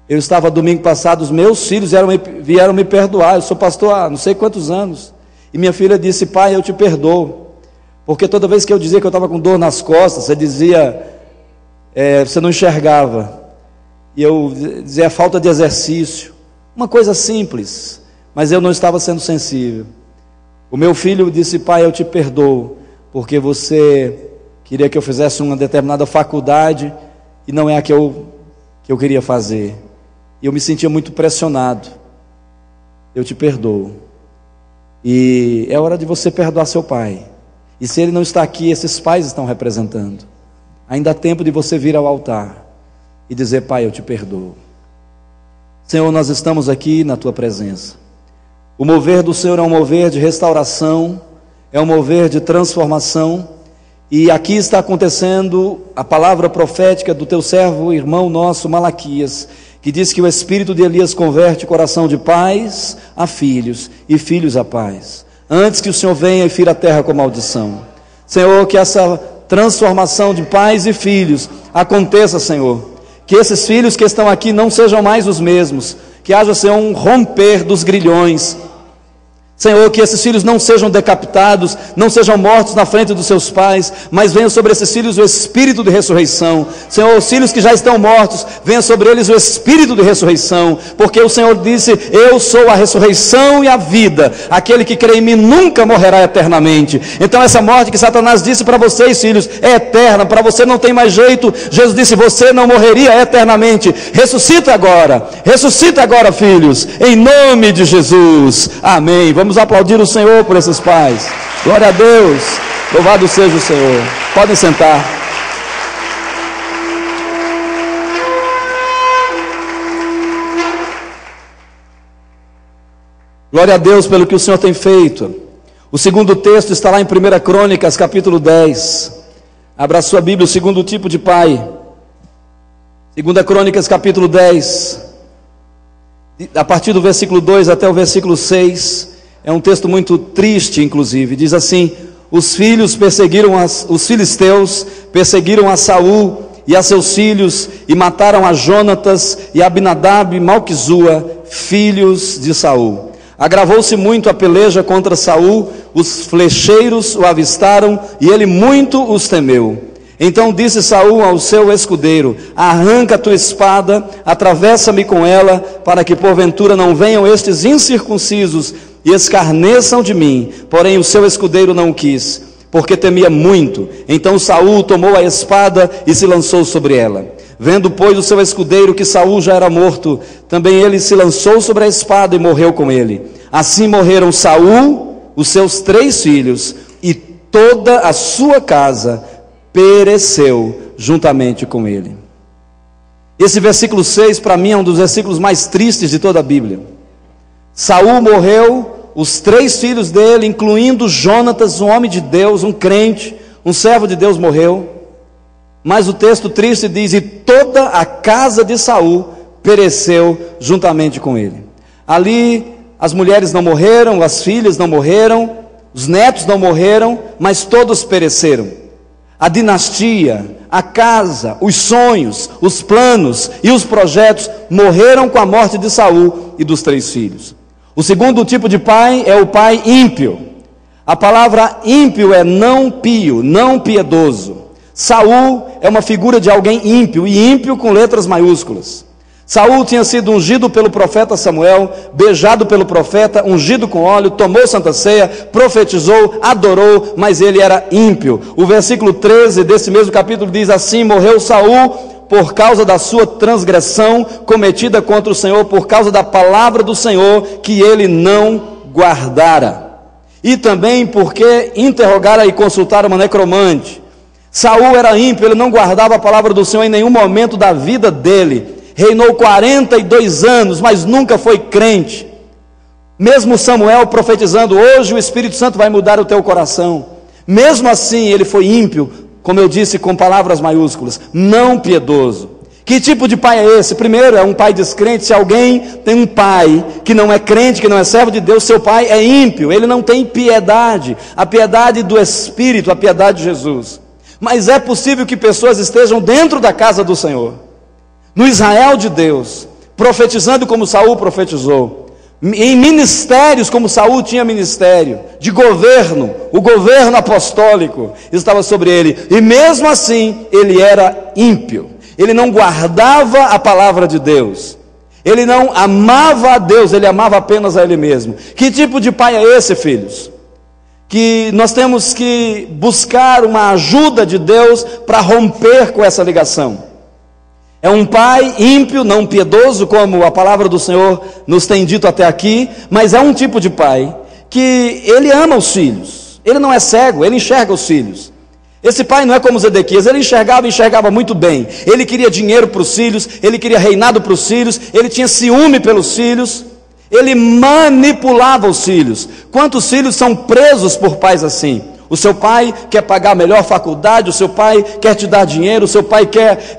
Eu estava domingo passado, os meus filhos vieram me perdoar. Eu sou pastor há não sei quantos anos, e minha filha disse, pai, eu te perdoo, porque toda vez que eu dizia que eu estava com dor nas costas, você dizia, você não enxergava, e eu dizia, falta de exercício, uma coisa simples, mas eu não estava sendo sensível. O meu filho disse, pai, eu te perdoo, porque você queria que eu fizesse uma determinada faculdade, e não é a que eu queria fazer, e eu me sentia muito pressionado. Eu te perdoo. E é hora de você perdoar seu pai, e se ele não está aqui, esses pais estão representando. Ainda há tempo de você vir ao altar e dizer, pai, eu te perdoo. Senhor, nós estamos aqui na tua presença. O mover do Senhor é um mover de restauração, é um mover de transformação, e aqui está acontecendo a palavra profética do teu servo, irmão nosso Malaquias, que diz que o espírito de Elias converte o coração de pais a filhos e filhos a pais, antes que o Senhor venha e fira a terra com maldição. Senhor, que essa transformação de pais e filhos aconteça, Senhor, que esses filhos que estão aqui não sejam mais os mesmos, que haja, Senhor, um romper dos grilhões. Senhor, que esses filhos não sejam decapitados, não sejam mortos na frente dos seus pais, mas venha sobre esses filhos o espírito de ressurreição. Senhor, os filhos que já estão mortos, venha sobre eles o espírito de ressurreição, porque o Senhor disse: eu sou a ressurreição e a vida, aquele que crê em mim nunca morrerá eternamente. Então essa morte que Satanás disse para vocês, filhos, é eterna, para você não tem mais jeito. Jesus disse: você não morreria eternamente. Ressuscita agora, filhos, em nome de Jesus, amém. Vamos aplaudir o Senhor por esses pais. Glória a Deus, louvado seja o Senhor. Podem sentar. Glória a Deus pelo que o Senhor tem feito. O segundo texto está lá em 1 Crônicas, capítulo 10. Abra sua Bíblia, o segundo tipo de pai. 2 Crônicas, capítulo 10. A partir do versículo 2 até o versículo 6. É um texto muito triste, inclusive. Diz assim: os filisteus perseguiram a Saul e a seus filhos, e mataram a Jonatas e a Abinadab e Malquizua, filhos de Saul. Agravou-se muito a peleja contra Saul, os flecheiros o avistaram, e ele muito os temeu. Então disse Saul ao seu escudeiro: arranca a tua espada, atravessa-me com ela, para que porventura não venham estes incircuncisos e escarneçam de mim. Porém o seu escudeiro não quis, porque temia muito. Então Saul tomou a espada e se lançou sobre ela. Vendo, pois, o seu escudeiro que Saul já era morto, também ele se lançou sobre a espada e morreu com ele. Assim morreram Saul, os seus 3 filhos, e toda a sua casa pereceu juntamente com ele. Esse versículo 6 para mim é um dos versículos mais tristes de toda a Bíblia. Saul morreu, os 3 filhos dele, incluindo Jonatas, um homem de Deus, um crente, um servo de Deus, morreu. Mas o texto triste diz: e toda a casa de Saul pereceu juntamente com ele. Ali as mulheres não morreram, as filhas não morreram, os netos não morreram, mas todos pereceram. A dinastia, a casa, os sonhos, os planos e os projetos morreram com a morte de Saul e dos 3 filhos. O segundo tipo de pai é o pai ímpio. A palavra ímpio é não pio, não piedoso. Saul é uma figura de alguém ímpio, e ímpio com letras maiúsculas. Saul tinha sido ungido pelo profeta Samuel, beijado pelo profeta, ungido com óleo, tomou santa ceia, profetizou, adorou, mas ele era ímpio. O versículo 13 desse mesmo capítulo diz assim: morreu Saul por causa da sua transgressão cometida contra o Senhor, por causa da palavra do Senhor que ele não guardara, e também porque interrogara e consultara uma necromante. Saul era ímpio, ele não guardava a palavra do Senhor em nenhum momento da vida dele. Reinou 42 anos, mas nunca foi crente. Mesmo Samuel profetizando: hoje o Espírito Santo vai mudar o teu coração, mesmo assim ele foi ímpio, como eu disse, com palavras maiúsculas, não piedoso. Que tipo de pai é esse? Primeiro, é um pai descrente. Se alguém tem um pai que não é crente, que não é servo de Deus, seu pai é ímpio, ele não tem piedade, a piedade do Espírito, a piedade de Jesus. Mas é possível que pessoas estejam dentro da casa do Senhor, no Israel de Deus, profetizando como Saul profetizou, em ministérios como Saul tinha ministério, de governo, o governo apostólico estava sobre ele, e mesmo assim ele era ímpio, ele não guardava a palavra de Deus, ele não amava a Deus, ele amava apenas a ele mesmo. Que tipo de pai é esse, filhos? Que nós temos que buscar uma ajuda de Deus para romper com essa ligação. É um pai ímpio, não piedoso, como a palavra do Senhor nos tem dito até aqui, mas é um tipo de pai que ele ama os filhos, ele não é cego, ele enxerga os filhos. Esse pai não é como Zedequias, ele enxergava muito bem, ele queria dinheiro para os filhos, ele queria reinado para os filhos, ele tinha ciúme pelos filhos, ele manipulava os filhos. Quantos filhos são presos por pais assim? O seu pai quer pagar a melhor faculdade, o seu pai quer te dar dinheiro, o seu pai quer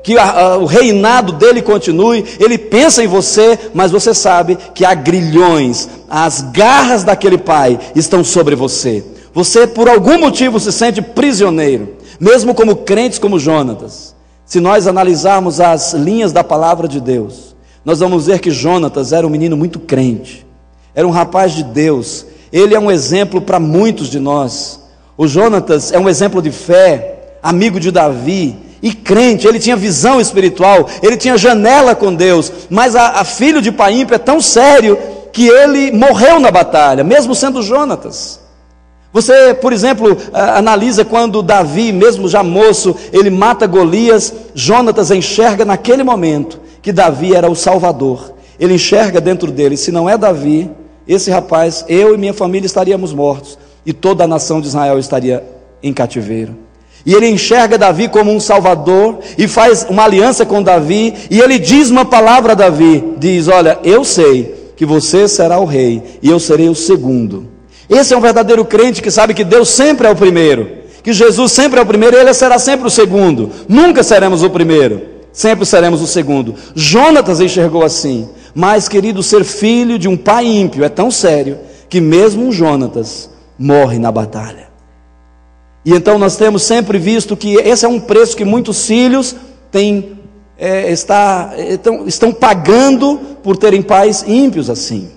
que o reinado dele continue, ele pensa em você, mas você sabe que há grilhões, as garras daquele pai estão sobre você. Você por algum motivo se sente prisioneiro, mesmo como crentes como Jonatas. Se nós analisarmos as linhas da palavra de Deus, nós vamos ver que Jonatas era um menino muito crente, era um rapaz de Deus. Ele é um exemplo para muitos de nós. O Jonatas é um exemplo de fé, amigo de Davi e crente. Ele tinha visão espiritual, ele tinha janela com Deus, mas a filho de pai ímpio é tão sério que ele morreu na batalha, mesmo sendo Jonatas. Você, por exemplo, analisa quando Davi, mesmo já moço, ele mata Golias. Jonatas enxerga naquele momento que Davi era o Salvador. Ele enxerga dentro dele, se não é Davi, esse rapaz, eu e minha família estaríamos mortos, e toda a nação de Israel estaria em cativeiro. E ele enxerga Davi como um Salvador, e faz uma aliança com Davi, e ele diz uma palavra a Davi, diz: olha, eu sei que você será o rei, e eu serei o segundo. Esse é um verdadeiro crente que sabe que Deus sempre é o primeiro, que Jesus sempre é o primeiro, e ele será sempre o segundo. Nunca seremos o primeiro, sempre seremos o segundo. Jonatas enxergou assim. Mas, querido, ser filho de um pai ímpio é tão sério que mesmo um Jonatas morre na batalha. E então nós temos sempre visto que esse é um preço que muitos filhos estão pagando por terem pais ímpios assim.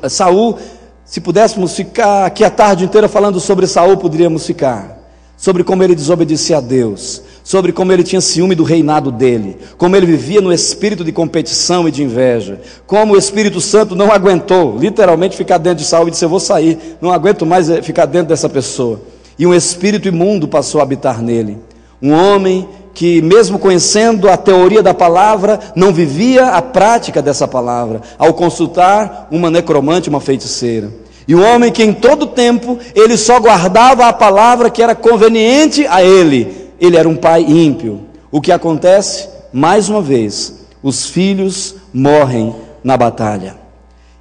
Saul, se pudéssemos ficar aqui a tarde inteira falando sobre Saul, poderíamos ficar. Sobre como ele desobedecia a Deus, sobre como ele tinha ciúme do reinado dele, como ele vivia no espírito de competição e de inveja, como o Espírito Santo não aguentou, literalmente, ficar dentro de Saul e disse: eu vou sair, não aguento mais ficar dentro dessa pessoa. E um espírito imundo passou a habitar nele. Um homem que, mesmo conhecendo a teoria da palavra, não vivia a prática dessa palavra, ao consultar uma necromante, uma feiticeira. E um homem que em todo tempo, ele só guardava a palavra que era conveniente a ele. Ele era um pai ímpio. O que acontece? Mais uma vez, os filhos morrem na batalha.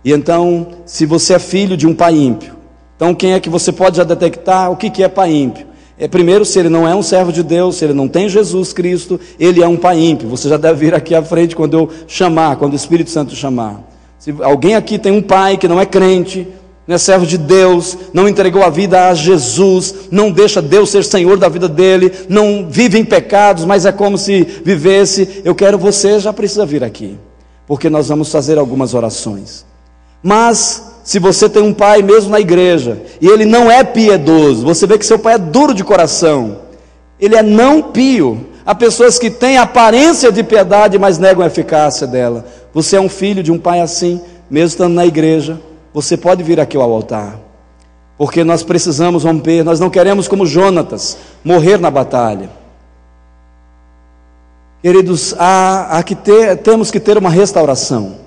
E então, se você é filho de um pai ímpio, então quem é que você pode já detectar o que é pai ímpio? Primeiro, se ele não é um servo de Deus, se ele não tem Jesus Cristo, ele é um pai ímpio. Você já deve vir aqui à frente quando eu chamar, quando o Espírito Santo chamar. Se alguém aqui tem um pai que não é crente, não é servo de Deus, não entregou a vida a Jesus, não deixa Deus ser Senhor da vida dele, não vive em pecados, mas é como se vivesse, você já precisa vir aqui, porque nós vamos fazer algumas orações. Mas, se você tem um pai mesmo na igreja, e ele não é piedoso, você vê que seu pai é duro de coração, ele é não pio. Há pessoas que têm aparência de piedade, mas negam a eficácia dela. Você é um filho de um pai assim, mesmo estando na igreja, você pode vir aqui ao altar, porque nós precisamos romper. Nós não queremos, como Jonatas, morrer na batalha. Queridos, temos que ter uma restauração.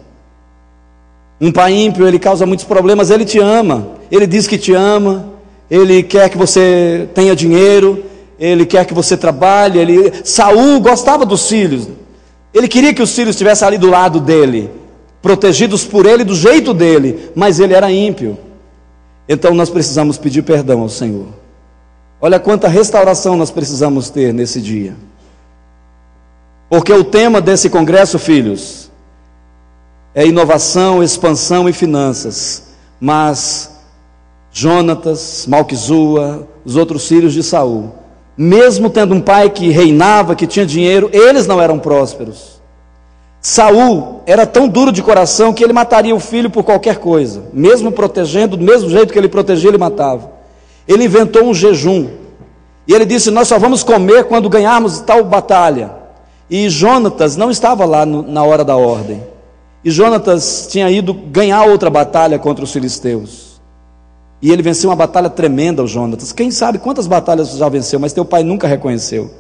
Um pai ímpio, ele causa muitos problemas. Ele te ama, ele diz que te ama, ele quer que você tenha dinheiro, ele quer que você trabalhe. Saul gostava dos filhos, ele queria que os filhos estivessem ali do lado dele, protegidos por ele do jeito dele, mas ele era ímpio. Então nós precisamos pedir perdão ao Senhor. Olha quanta restauração nós precisamos ter nesse dia, porque o tema desse congresso, filhos, é inovação, expansão e finanças. Mas Jonatas, Malquizua, os outros filhos de Saul, mesmo tendo um pai que reinava, que tinha dinheiro, eles não eram prósperos. Saul era tão duro de coração que ele mataria o filho por qualquer coisa, mesmo protegendo, do mesmo jeito que ele protegia, ele matava. Ele inventou um jejum, e ele disse: nós só vamos comer quando ganharmos tal batalha. E Jonatas não estava lá na hora da ordem, e Jonatas tinha ido ganhar outra batalha contra os filisteus, e ele venceu uma batalha tremenda. O Jonatas, quem sabe quantas batalhas já venceu, mas teu pai nunca reconheceu.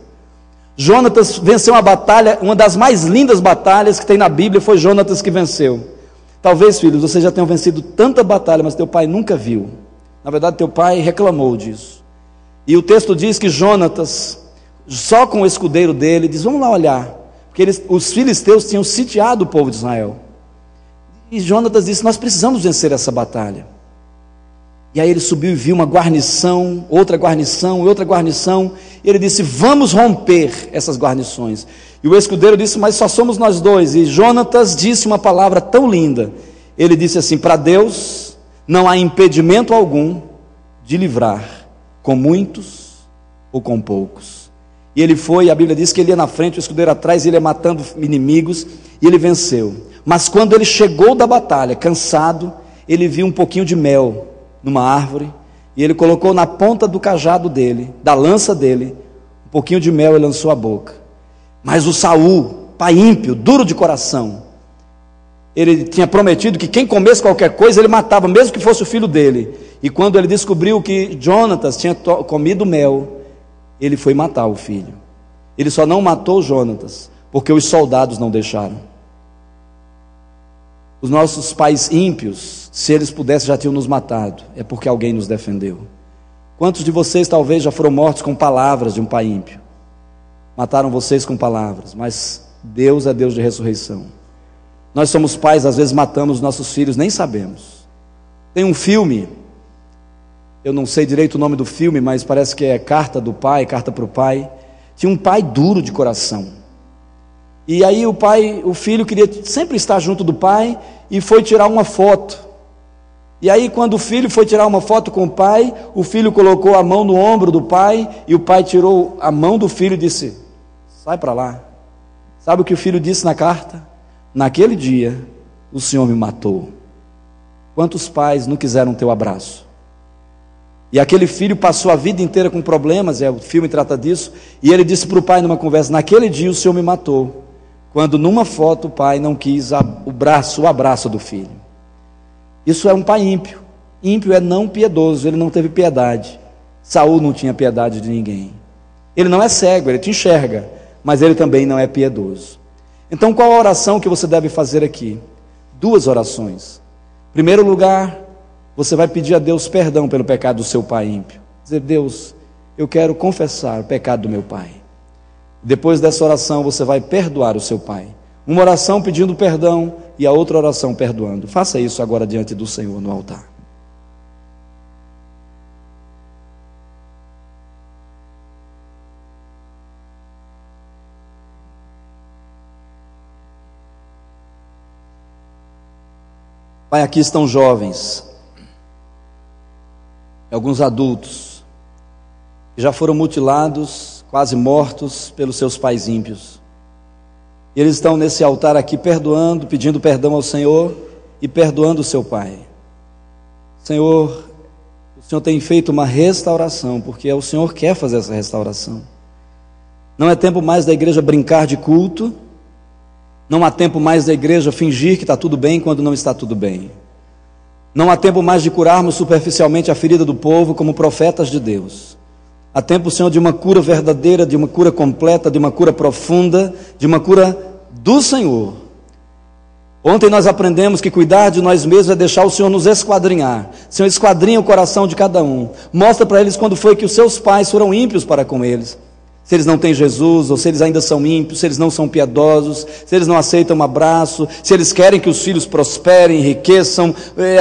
Jonatas venceu uma batalha, uma das mais lindas batalhas que tem na Bíblia, foi Jonatas que venceu. Talvez, filhos, vocês já tenham vencido tanta batalha, mas teu pai nunca viu. Na verdade, teu pai reclamou disso. E o texto diz que Jonatas, só com o escudeiro dele, diz: vamos lá olhar, porque os filisteus tinham sitiado o povo de Israel. E Jonatas disse: nós precisamos vencer essa batalha. E aí ele subiu e viu uma guarnição, outra guarnição e outra guarnição. E ele disse: vamos romper essas guarnições. E o escudeiro disse: mas só somos nós dois. E Jonatas disse uma palavra tão linda. Ele disse assim: para Deus não há impedimento algum de livrar, com muitos ou com poucos. E ele foi, a Bíblia diz que ele ia na frente, o escudeiro atrás, ele ia matando inimigos, e ele venceu. Mas quando ele chegou da batalha, cansado, ele viu um pouquinho de mel numa árvore, e ele colocou na ponta do cajado dele, da lança dele, um pouquinho de mel e lançou à boca. Mas o Saul, pai ímpio, duro de coração, ele tinha prometido que quem comesse qualquer coisa ele matava, mesmo que fosse o filho dele. E quando ele descobriu que Jonatas tinha comido mel, ele foi matar o filho. Ele só não matou Jonatas porque os soldados não deixaram. Os nossos pais ímpios, se eles pudessem, já tinham nos matado. É porque alguém nos defendeu. Quantos de vocês talvez já foram mortos com palavras de um pai ímpio? Mataram vocês com palavras, mas Deus é Deus de ressurreição. Nós somos pais, às vezes matamos nossos filhos, nem sabemos. Tem um filme, eu não sei direito o nome do filme, mas parece que é Carta do Pai, Carta para o Pai. Tinha um pai duro de coração. E aí o filho queria sempre estar junto do pai e foi tirar uma foto. E aí quando o filho foi tirar uma foto com o filho colocou a mão no ombro do pai e o pai tirou a mão do filho e disse: sai para lá. Sabe o que o filho disse na carta? Naquele dia o Senhor me matou. Quantos pais não quiseram teu abraço? E aquele filho passou a vida inteira com problemas, o filme trata disso, e ele disse para o pai numa conversa: naquele dia o Senhor me matou, quando numa foto o pai não quis o abraço do filho. Isso é um pai ímpio. Ímpio é não piedoso, ele não teve piedade. Saul não tinha piedade de ninguém. Ele não é cego, ele te enxerga, mas ele também não é piedoso. Então qual a oração que você deve fazer aqui? 2 orações. Em primeiro lugar, você vai pedir a Deus perdão pelo pecado do seu pai ímpio. Dizer: Deus, eu quero confessar o pecado do meu pai. Depois dessa oração você vai perdoar o seu pai. Uma oração pedindo perdão e a outra oração perdoando. Faça isso agora diante do Senhor no altar. Pai, aqui estão jovens, alguns adultos, que já foram mutilados, quase mortos pelos seus pais ímpios. E eles estão nesse altar aqui perdoando, pedindo perdão ao Senhor e perdoando o seu pai. Senhor, o Senhor tem feito uma restauração, porque o Senhor quer fazer essa restauração. Não é tempo mais da igreja brincar de culto, não há tempo mais da igreja fingir que está tudo bem quando não está tudo bem. Não há tempo mais de curarmos superficialmente a ferida do povo como profetas de Deus. Há tempo, Senhor, de uma cura verdadeira, de uma cura completa, de uma cura profunda, de uma cura do Senhor. Ontem nós aprendemos que cuidar de nós mesmos é deixar o Senhor nos esquadrinhar. Senhor, esquadrinha o coração de cada um. Mostra para eles quando foi que os seus pais foram ímpios para com eles. Se eles não têm Jesus, ou se eles ainda são ímpios, se eles não são piedosos, se eles não aceitam um abraço, se eles querem que os filhos prosperem, enriqueçam,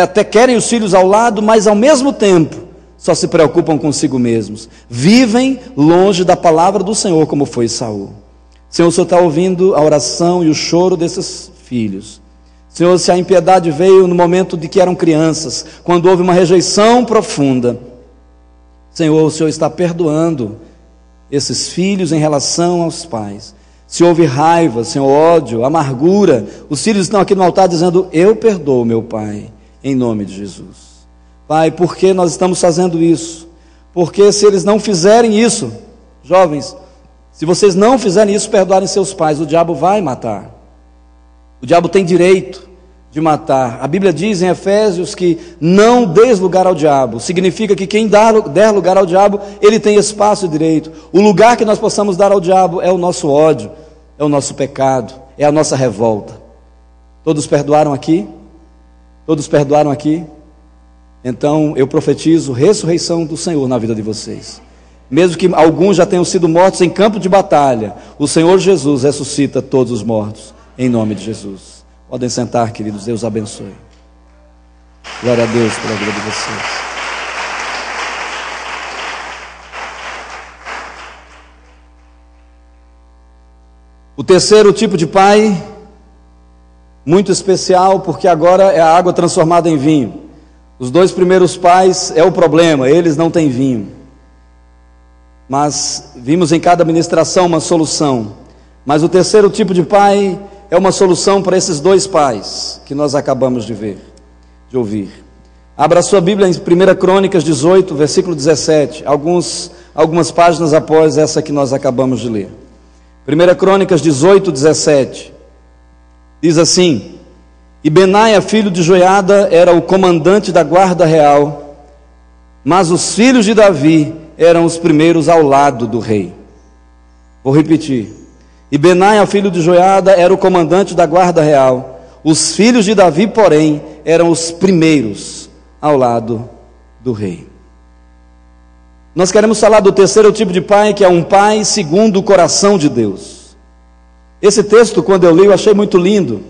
até querem os filhos ao lado, mas ao mesmo tempo só se preocupam consigo mesmos. Vivem longe da palavra do Senhor, como foi Saul. Senhor, o Senhor está ouvindo a oração e o choro desses filhos. Senhor, se a impiedade veio no momento de que eram crianças, quando houve uma rejeição profunda, Senhor, o Senhor está perdoando esses filhos em relação aos pais. Se houve raiva, Senhor, ódio, amargura, os filhos estão aqui no altar dizendo: eu perdoo meu pai, em nome de Jesus. Pai, por que nós estamos fazendo isso? Porque se eles não fizerem isso, jovens, se vocês não fizerem isso, perdoarem seus pais, o diabo vai matar. O diabo tem direito de matar. A Bíblia diz em Efésios que não dês lugar ao diabo. Significa que quem der lugar ao diabo, ele tem espaço e direito. O lugar que nós possamos dar ao diabo é o nosso ódio, é o nosso pecado, é a nossa revolta. Todos perdoaram aqui? Todos perdoaram aqui? Então eu profetizo ressurreição do Senhor na vida de vocês. Mesmo que alguns já tenham sido mortos em campo de batalha, o Senhor Jesus ressuscita todos os mortos, em nome de Jesus. Podem sentar, queridos, Deus abençoe. Glória a Deus pela vida de vocês. O terceiro tipo de pai, muito especial, porque agora é a água transformada em vinho. Os 2 primeiros pais é o problema, eles não têm vinho. Mas vimos em cada ministração uma solução. Mas o terceiro tipo de pai é uma solução para esses 2 pais que nós acabamos de ver. de ouvir. Abra sua Bíblia em 1 Crônicas 18, versículo 17, algumas páginas após essa que nós acabamos de ler. 1 Crônicas 18, 17, diz assim: E Benaia, filho de Joiada, era o comandante da guarda real, mas os filhos de Davi eram os primeiros ao lado do rei. Vou repetir. E Benaia, filho de Joiada, era o comandante da guarda real. Os filhos de Davi, porém, eram os primeiros ao lado do rei. Nós queremos falar do terceiro tipo de pai, que é um pai segundo o coração de Deus. Esse texto, quando eu li, eu achei muito lindo.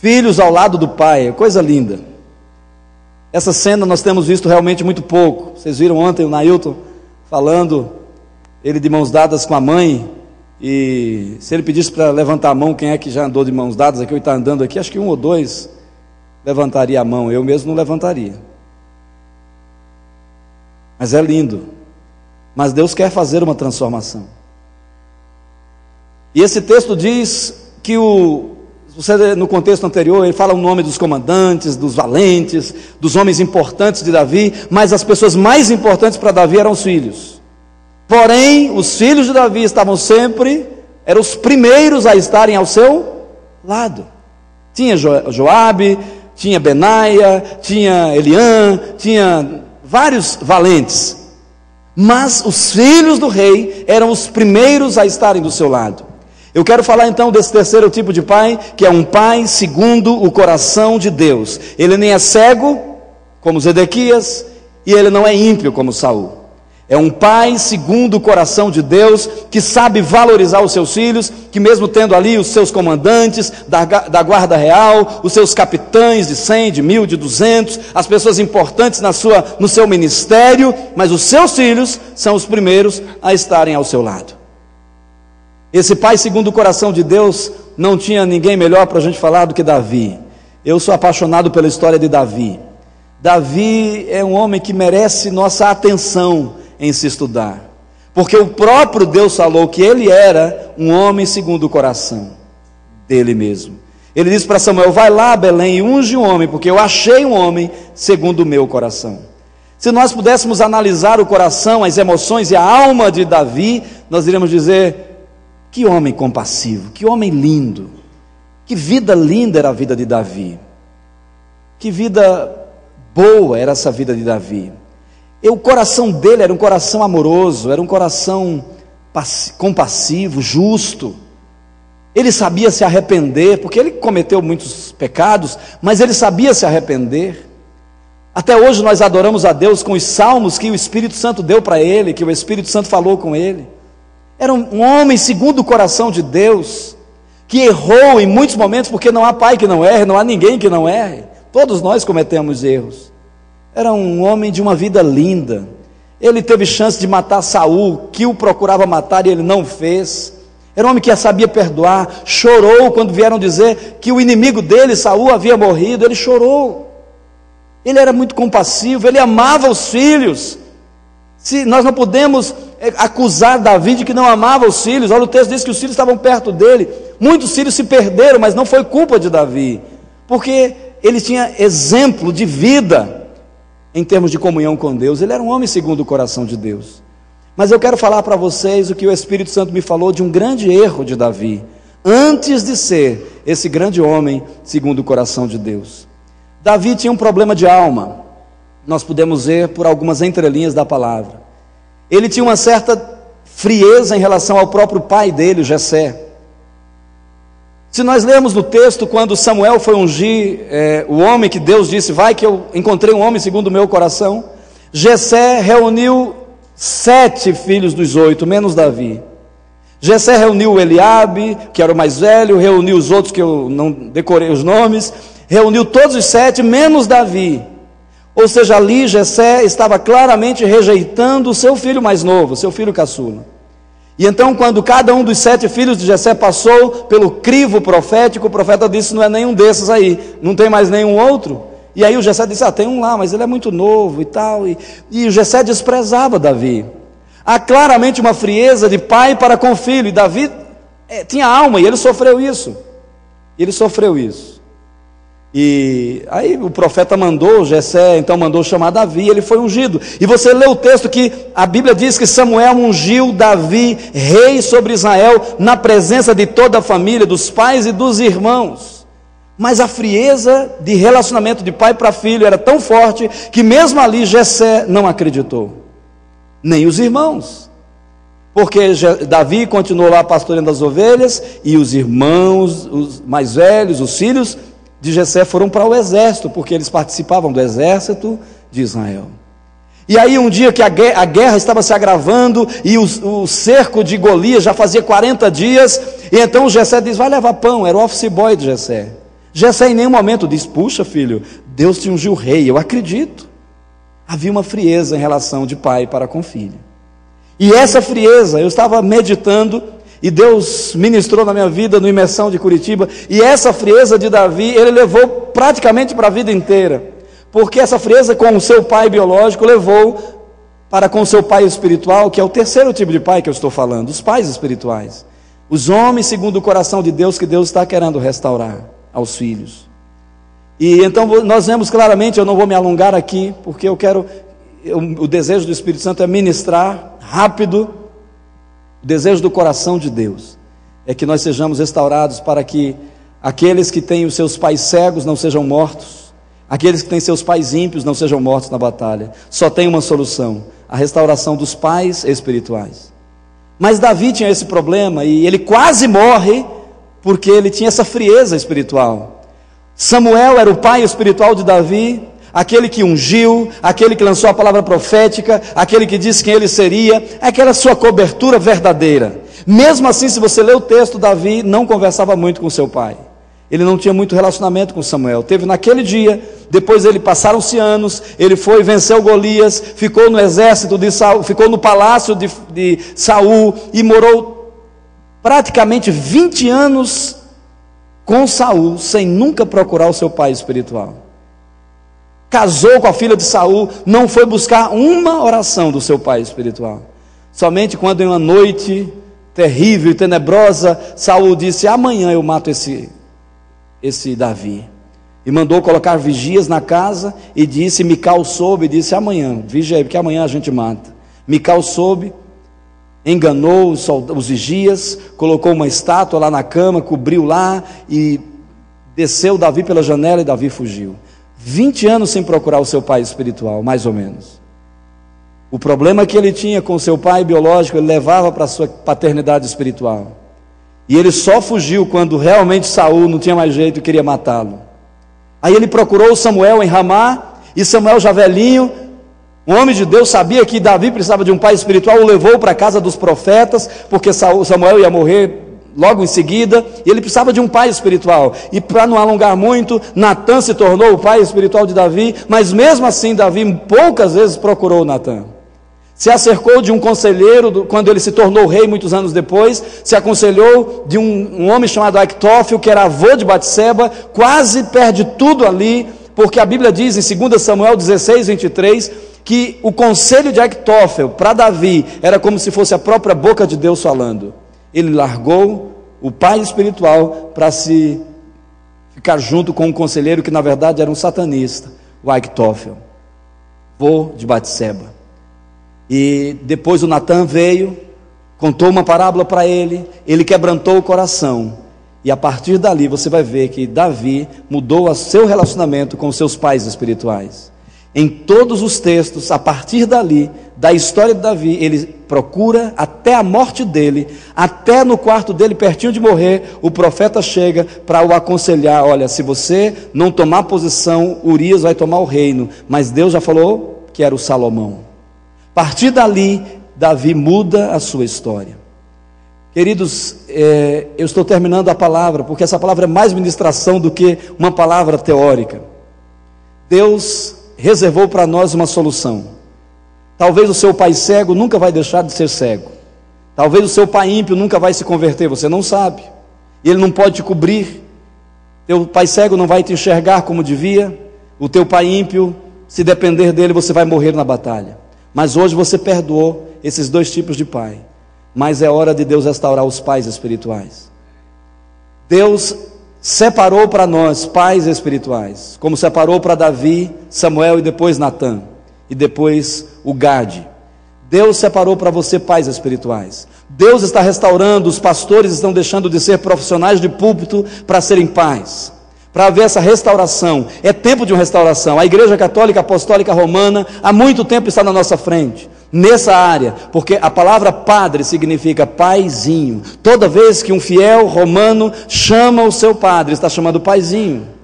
Filhos ao lado do pai, coisa linda. Essa cena nós temos visto realmente muito pouco. Vocês viram ontem o Nailton falando, ele de mãos dadas com a mãe, e se ele pedisse para levantar a mão, quem é que já andou de mãos dadas aqui ou está andando aqui, acho que 1 ou 2 levantaria a mão, eu mesmo não levantaria. Mas é lindo. Mas Deus quer fazer uma transformação. E esse texto diz que você, no contexto anterior, ele fala o nome dos comandantes, dos valentes, dos homens importantes de Davi, mas as pessoas mais importantes para Davi eram os filhos. Porém, os filhos de Davi eram os primeiros a estarem ao seu lado. Tinha Joabe, tinha Benaia, tinha Eliã, tinha vários valentes. Mas os filhos do rei eram os primeiros a estarem do seu lado. Eu quero falar então desse terceiro tipo de pai, que é um pai segundo o coração de Deus. Ele nem é cego, como Zedequias, e ele não é ímpio, como Saul. É um pai segundo o coração de Deus, que sabe valorizar os seus filhos, que mesmo tendo ali os seus comandantes da guarda real, os seus capitães de 100, de 1000, de 200, as pessoas importantes no seu ministério, mas os seus filhos são os primeiros a estarem ao seu lado. Esse pai segundo o coração de Deus não tinha ninguém melhor para a gente falar do que Davi. Eu sou apaixonado pela história de Davi. Davi é um homem que merece nossa atenção em se estudar, porque o próprio Deus falou que ele era um homem segundo o coração dele mesmo. Ele disse para Samuel: vai lá a Belém e unge um homem, porque eu achei um homem segundo o meu coração. Se nós pudéssemos analisar o coração, as emoções e a alma de Davi, nós iríamos dizer: que homem compassivo, que homem lindo, que vida linda era a vida de Davi, que vida boa era essa vida de Davi. E o coração dele era um coração amoroso, era um coração compassivo, justo. Ele sabia se arrepender, porque ele cometeu muitos pecados, mas ele sabia se arrepender. Até hoje nós adoramos a Deus com os salmos que o Espírito Santo deu para ele, que o Espírito Santo falou com ele. Era um homem segundo o coração de Deus, que errou em muitos momentos, porque não há pai que não erre, não há ninguém que não erre. Todos nós cometemos erros. Era um homem de uma vida linda. Ele teve chance de matar Saul, que o procurava matar e ele não fez. Era um homem que sabia perdoar. Chorou quando vieram dizer que o inimigo dele, Saul, havia morrido. Ele chorou. Ele era muito compassivo, ele amava os filhos. Se nós não podemos acusar Davi de que não amava os filhos. Olha, o texto diz que os filhos estavam perto dele. Muitos filhos se perderam, mas não foi culpa de Davi, porque ele tinha exemplo de vida em termos de comunhão com Deus. Ele era um homem segundo o coração de Deus. Mas eu quero falar para vocês o que o Espírito Santo me falou de um grande erro de Davi, antes de ser esse grande homem segundo o coração de Deus. Davi tinha um problema de alma. Nós podemos ver por algumas entrelinhas da palavra. Ele tinha uma certa frieza em relação ao próprio pai dele, Jessé. Se nós lermos no texto, quando Samuel foi ungir o homem que Deus disse: vai que eu encontrei um homem segundo o meu coração, Jessé reuniu 7 filhos dos 8, menos Davi. Jessé reuniu Eliabe, que era o mais velho, reuniu os outros que eu não decorei os nomes, reuniu todos os 7, menos Davi. Ou seja, ali Jessé estava claramente rejeitando o seu filho mais novo, seu filho caçula. E então, quando cada um dos 7 filhos de Jessé passou pelo crivo profético, o profeta disse: não é nenhum desses aí, não tem mais nenhum outro. E aí o Jessé disse: tem um lá, mas ele é muito novo e tal. E o Jessé desprezava Davi. Há claramente uma frieza de pai para com filho, e Davi tinha alma, e ele sofreu isso. E aí o profeta mandou, Jessé então mandou chamar Davi, ele foi ungido. E você lê o texto que a Bíblia diz que Samuel ungiu Davi rei sobre Israel, na presença de toda a família, dos pais e dos irmãos. Mas a frieza de relacionamento de pai para filho era tão forte, que mesmo ali Jessé não acreditou, nem os irmãos. Porque Davi continuou lá pastoreando as ovelhas, e os irmãos, os mais velhos, os filhos de Jessé foram para o exército, porque eles participavam do exército de Israel. E aí um dia que a guerra estava se agravando, e o cerco de Golias já fazia 40 dias, e então Jessé diz: vai levar pão. Era o office boy de Jessé. Jessé em nenhum momento diz: puxa filho, Deus te ungiu rei. Eu acredito. Havia uma frieza em relação de pai para com filho. E essa frieza, eu estava meditando, e Deus ministrou na minha vida no Imersão de Curitiba, e essa frieza de Davi, ele levou praticamente para a vida inteira, porque essa frieza com o seu pai biológico levou para com o seu pai espiritual, que é o terceiro tipo de pai que eu estou falando, os pais espirituais, os homens segundo o coração de Deus, que Deus está querendo restaurar aos filhos. E então nós vemos claramente, eu não vou me alongar aqui, porque o desejo do Espírito Santo é ministrar rápido. O desejo do coração de Deus é que nós sejamos restaurados, para que aqueles que têm os seus pais cegos não sejam mortos, aqueles que têm seus pais ímpios não sejam mortos na batalha. Só tem uma solução: a restauração dos pais espirituais. Mas Davi tinha esse problema, e ele quase morre porque ele tinha essa frieza espiritual. Samuel era o pai espiritual de Davi, aquele que ungiu, aquele que lançou a palavra profética, aquele que disse quem ele seria, aquela sua cobertura verdadeira. Mesmo assim, se você ler o texto, Davi não conversava muito com seu pai, ele não tinha muito relacionamento com Samuel. Teve naquele dia, depois passaram-se anos, ele foi, venceu Golias, ficou no exército de Saul, ficou no palácio de Saul, e morou praticamente 20 anos com Saul, sem nunca procurar o seu pai espiritual. Casou com a filha de Saul, não foi buscar uma oração do seu pai espiritual. Somente quando em uma noite terrível e tenebrosa, Saul disse: amanhã eu mato esse Davi. E mandou colocar vigias na casa, e disse, Mical soube, e disse: amanhã, vigia aí, porque amanhã a gente mata. Mical soube, enganou os vigias, colocou uma estátua lá na cama, cobriu lá, e desceu Davi pela janela, e Davi fugiu. 20 anos sem procurar o seu pai espiritual, mais ou menos. O problema que ele tinha com o seu pai biológico, ele levava para a sua paternidade espiritual. E ele só fugiu quando realmente Saul não tinha mais jeito e queria matá-lo. Aí ele procurou Samuel em Ramá, e Samuel, já velhinho, um homem de Deus, sabia que Davi precisava de um pai espiritual, o levou para a casa dos profetas, porque Samuel ia morrer logo em seguida, e ele precisava de um pai espiritual. E para não alongar muito, Natã se tornou o pai espiritual de Davi, mas mesmo assim Davi poucas vezes procurou Natã. Se acercou de um conselheiro, quando ele se tornou rei muitos anos depois, se aconselhou de um homem chamado Aitófel, que era avô de Batseba, quase perde tudo ali, porque a Bíblia diz em 2 Samuel 16, 23, que o conselho de Aitófel para Davi era como se fosse a própria boca de Deus falando. Ele largou o pai espiritual para se ficar junto com um conselheiro que na verdade era um satanista, o Aitófel, avô de Batseba. E depois o Natã veio, contou uma parábola para ele quebrantou o coração, e a partir dali você vai ver que Davi mudou o seu relacionamento com os seus pais espirituais. Em todos os textos, a partir dali, da história de Davi, ele procura até a morte dele, até no quarto dele, pertinho de morrer, o profeta chega para o aconselhar: olha, se você não tomar posição, Urias vai tomar o reino, mas Deus já falou que era o Salomão. A partir dali, Davi muda a sua história. Queridos, eu estou terminando a palavra, porque essa palavra é mais ministração do que uma palavra teórica. Deus reservou para nós uma solução. Talvez o seu pai cego nunca vai deixar de ser cego. Talvez o seu pai ímpio nunca vai se converter, você não sabe. Ele não pode te cobrir. Teu pai cego não vai te enxergar como devia. O teu pai ímpio, se depender dele, você vai morrer na batalha. Mas hoje você perdoou esses dois tipos de pai. Mas é hora de Deus restaurar os pais espirituais. Deus separou para nós pais espirituais, como separou para Davi, Samuel e depois Natã, e depois o Gade. Deus separou para você pais espirituais. Deus está restaurando, os pastores estão deixando de ser profissionais de púlpito para serem pais, para haver essa restauração. É tempo de uma restauração. A Igreja Católica Apostólica Romana há muito tempo está na nossa frente, nessa área, porque a palavra padre significa paizinho. Toda vez que um fiel romano chama o seu padre, está chamando paizinho.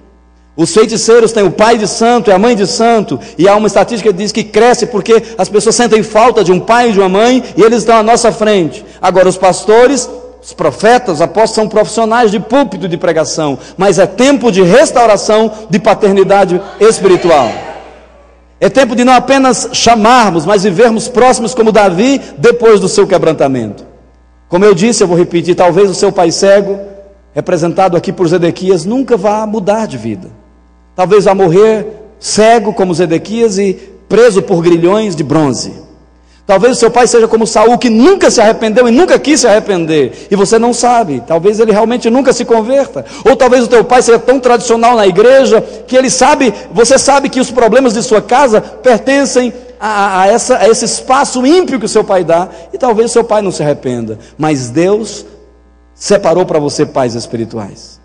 Os feiticeiros têm o pai de santo, é a mãe de santo, e há uma estatística que diz que cresce porque as pessoas sentem falta de um pai e de uma mãe, e eles estão à nossa frente. Agora os pastores, os profetas, os apóstolos são profissionais de púlpito de pregação, mas é tempo de restauração de paternidade espiritual. É tempo de não apenas chamarmos, mas vivermos próximos como Davi depois do seu quebrantamento. Como eu disse, eu vou repetir, talvez o seu pai cego, representado aqui por Zedequias, nunca vá mudar de vida. Talvez vá morrer cego como Zedequias e preso por grilhões de bronze. Talvez o seu pai seja como Saul, que nunca se arrependeu e nunca quis se arrepender, e você não sabe. Talvez ele realmente nunca se converta. Ou talvez o teu pai seja tão tradicional na igreja que ele sabe, você sabe que os problemas de sua casa pertencem a esse espaço ímpio que o seu pai dá, e talvez o seu pai não se arrependa. Mas Deus separou para você pais espirituais.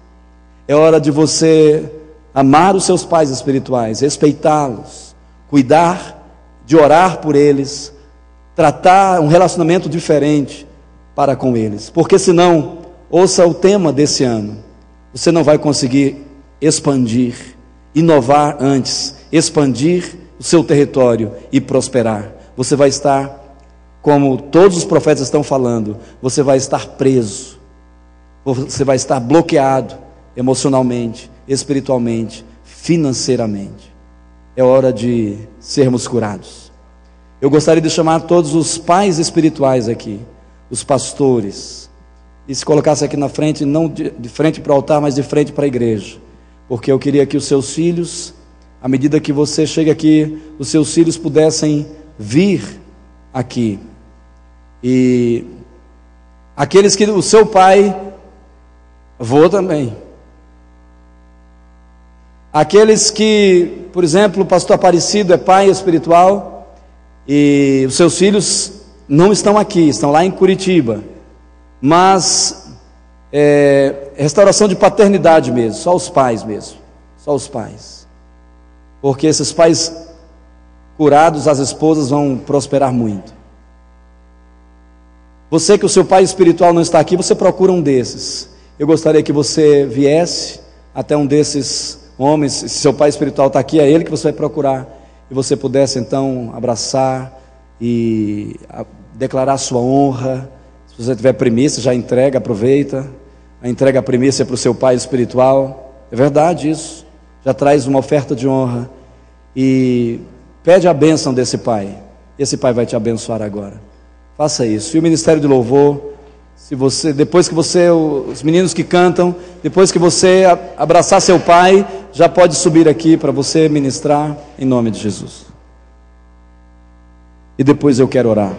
É hora de você amar os seus pais espirituais, respeitá-los, cuidar, de orar por eles, tratar um relacionamento diferente para com eles, porque senão, ouça o tema desse ano, você não vai conseguir expandir, inovar antes, expandir o seu território e prosperar. Você vai estar, como todos os profetas estão falando, você vai estar preso, você vai estar bloqueado emocionalmente, espiritualmente, financeiramente. É hora de sermos curados. Eu gostaria de chamar todos os pais espirituais aqui, os pastores, e se colocasse aqui na frente, não de frente para o altar, mas de frente para a igreja, porque eu queria que os seus filhos, à medida que você chega aqui, os seus filhos pudessem vir aqui, e aqueles que o seu pai, vou também, aqueles que, por exemplo, o pastor Aparecido é pai espiritual e os seus filhos não estão aqui, estão lá em Curitiba, mas restauração de paternidade mesmo, só os pais mesmo, só os pais, porque esses pais curados, as esposas vão prosperar muito. Você que o seu pai espiritual não está aqui, você procura um desses. Eu gostaria que você viesse até um desses homens, se seu pai espiritual está aqui, é ele que você vai procurar, e você pudesse então abraçar e declarar sua honra. Se você tiver primícia, já entrega, aproveita, entrega a primícia para o seu pai espiritual, é verdade isso, já traz uma oferta de honra, e pede a bênção desse pai, esse pai vai te abençoar agora, faça isso. E o Ministério de Louvor, se você, depois que você, os meninos que cantam, depois que você abraçar seu pai, já pode subir aqui para você ministrar em nome de Jesus. E depois eu quero orar.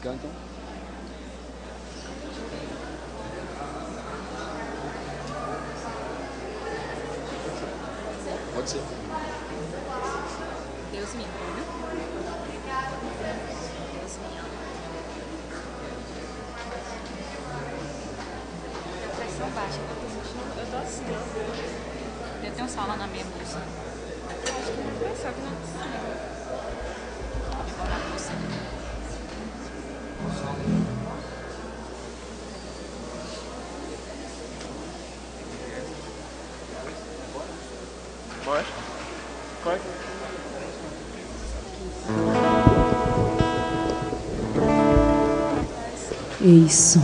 Cantam. Pode ser. Deus me ama. Deus me ama. A pressão baixa, eu tô assim. Eu tenho sala na minha bolsa. Eu acho que não pensou que não precisa. Igual na bolsa. Pode? Pode. Isso.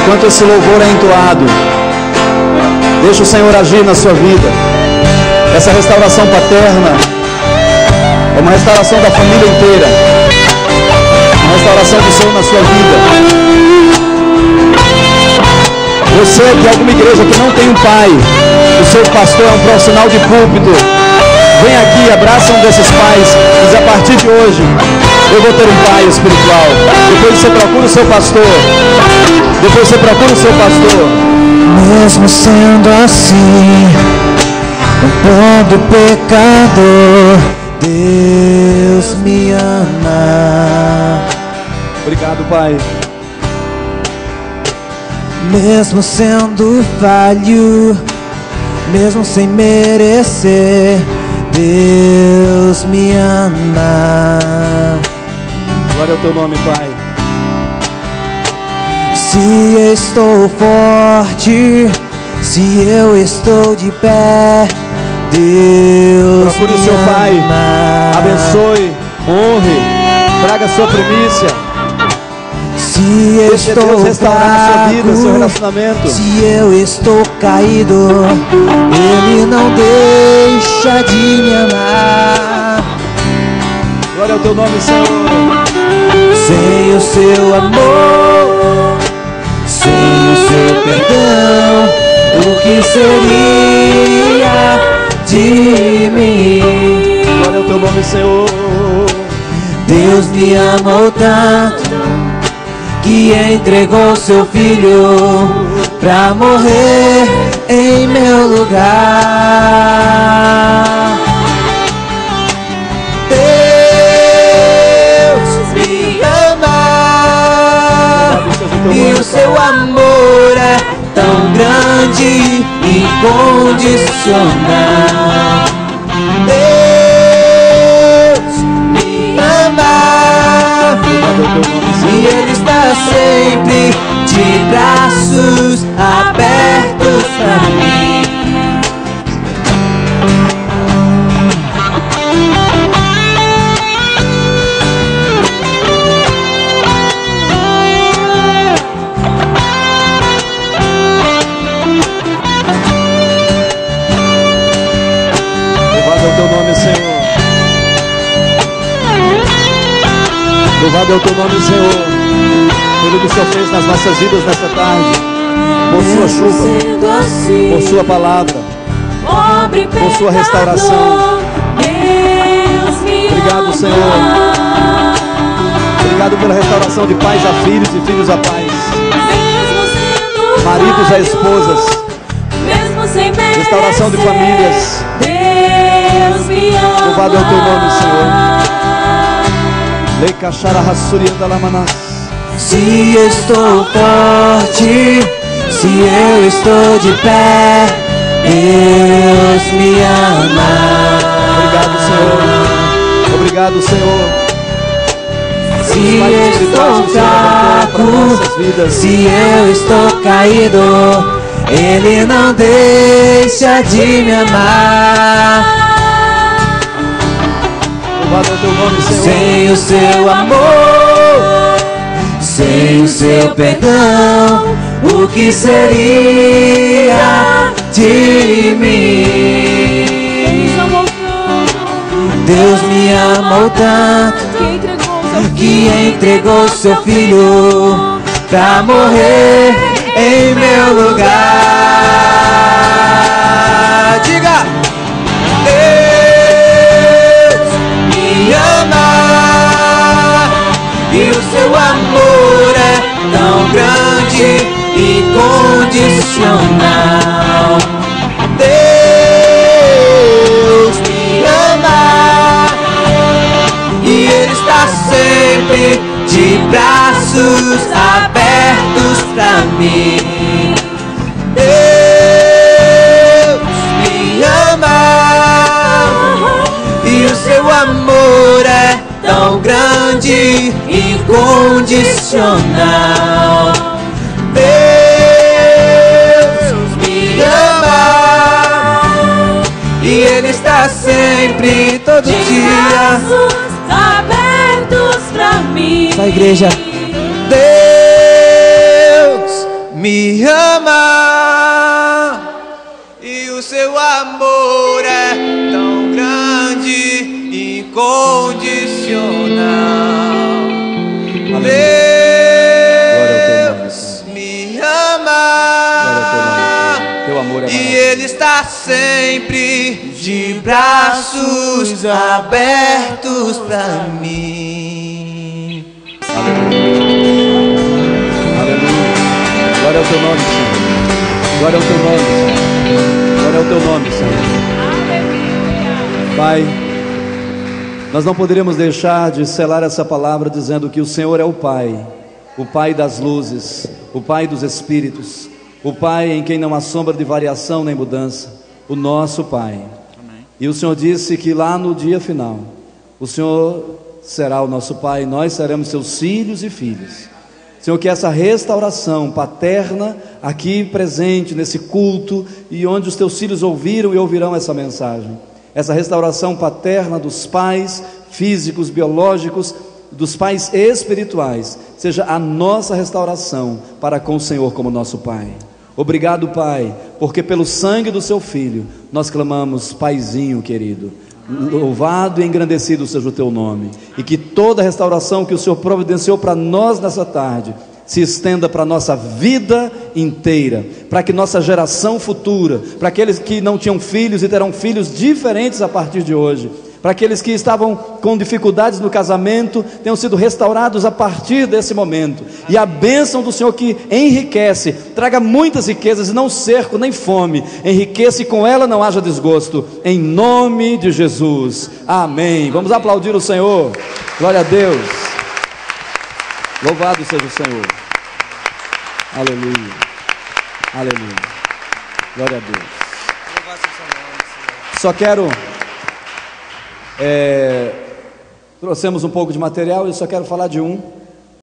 enquanto esse louvor é entoado, deixa o Senhor agir na sua vida. Essa restauração paterna é uma restauração da família inteira, uma restauração do Senhor na sua vida. Você de alguma igreja que não tem um pai, o seu pastor é um profissional de púlpito, vem aqui, abraça um desses pais, diz: a partir de hoje eu vou ter um pai espiritual. Depois você procura o seu pastor. Depois você procura o seu pastor. Mesmo sendo assim, um pobre pecador, Deus me ama. Obrigado, Pai. Mesmo sendo falho, mesmo sem merecer, Deus me ama. Glória ao teu nome, Pai. Se eu estou forte, se eu estou de pé, Deus procure me o seu ama. Pai, abençoe, honre, traga a sua primícia. Se eu Deixa Deus estou restaurar na sua vida, seu fraco, relacionamento. se eu estou caído, Ele não deixa de me amar. Glória ao teu nome, Senhor. Sem o seu amor, sem o seu perdão, o que seria de mim? Glória ao teu nome, Senhor. Deus me amou tanto que entregou seu filho pra morrer em meu lugar. Deus me ama e o seu amor é tão grande e incondicional. Deus me ama e Ele está sempre de braços abertos pra mim. Louvado é o teu nome, Senhor. Louvado é o teu nome, Senhor. Tudo que o Senhor fez nas nossas vidas nesta tarde, por sua chuva, por sua palavra, por sua restauração. Obrigado, Senhor. Obrigado pela restauração de pais a filhos e filhos a pais, maridos a esposas, restauração de famílias. Louvado é o teu nome, Senhor. Se eu estou forte, se eu estou de pé, Deus me ama. Obrigado, Senhor. Obrigado, Senhor. Se eu estou fraco, se eu estou caído, Ele não deixa de me amar. Louvado é o teu nome, Senhor. Sem o seu amor, sem o seu perdão, o que seria de mim? Deus me amou tanto que entregou seu filho pra morrer em meu lugar. Diga! Deus me ama e o seu amor é tão grande e incondicional. Deus me ama e Ele está sempre de braços abertos pra mim. Deus me ama e o seu amor é tão grande e incondicional. Deus me ama e Ele está sempre, todo dia, abertos pra mim. a igreja. Deus para sempre, de braços abertos para mim. Aleluia. Glória ao teu nome, Senhor. Glória ao teu nome, Senhor. Glória ao teu nome, Senhor. Pai, nós não poderíamos deixar de selar essa palavra dizendo que o Senhor é o Pai das luzes, o Pai dos Espíritos, o Pai em quem não há sombra de variação nem mudança, o nosso Pai. Amém. E o Senhor disse que lá no dia final, o Senhor será o nosso Pai, nós seremos seus filhos e filhas. Senhor, que essa restauração paterna aqui presente nesse culto e onde os teus filhos ouviram e ouvirão essa mensagem, essa restauração paterna dos pais físicos, biológicos, dos pais espirituais, seja a nossa restauração para com o Senhor como nosso Pai. Obrigado, Pai, porque pelo sangue do seu Filho nós clamamos, Paizinho querido. Louvado e engrandecido seja o teu nome, e que toda a restauração que o Senhor providenciou para nós nessa tarde se estenda para a nossa vida inteira, para que nossa geração futura, para aqueles que não tinham filhos e terão filhos diferentes a partir de hoje, para aqueles que estavam com dificuldades no casamento, tenham sido restaurados a partir desse momento, e a bênção do Senhor que enriquece, traga muitas riquezas e não cerco nem fome, enriqueça e com ela não haja desgosto, em nome de Jesus, amém. Vamos aplaudir o Senhor, glória a Deus, louvado seja o Senhor, aleluia, aleluia, glória a Deus. Só quero... trouxemos um pouco de material e só quero falar de um.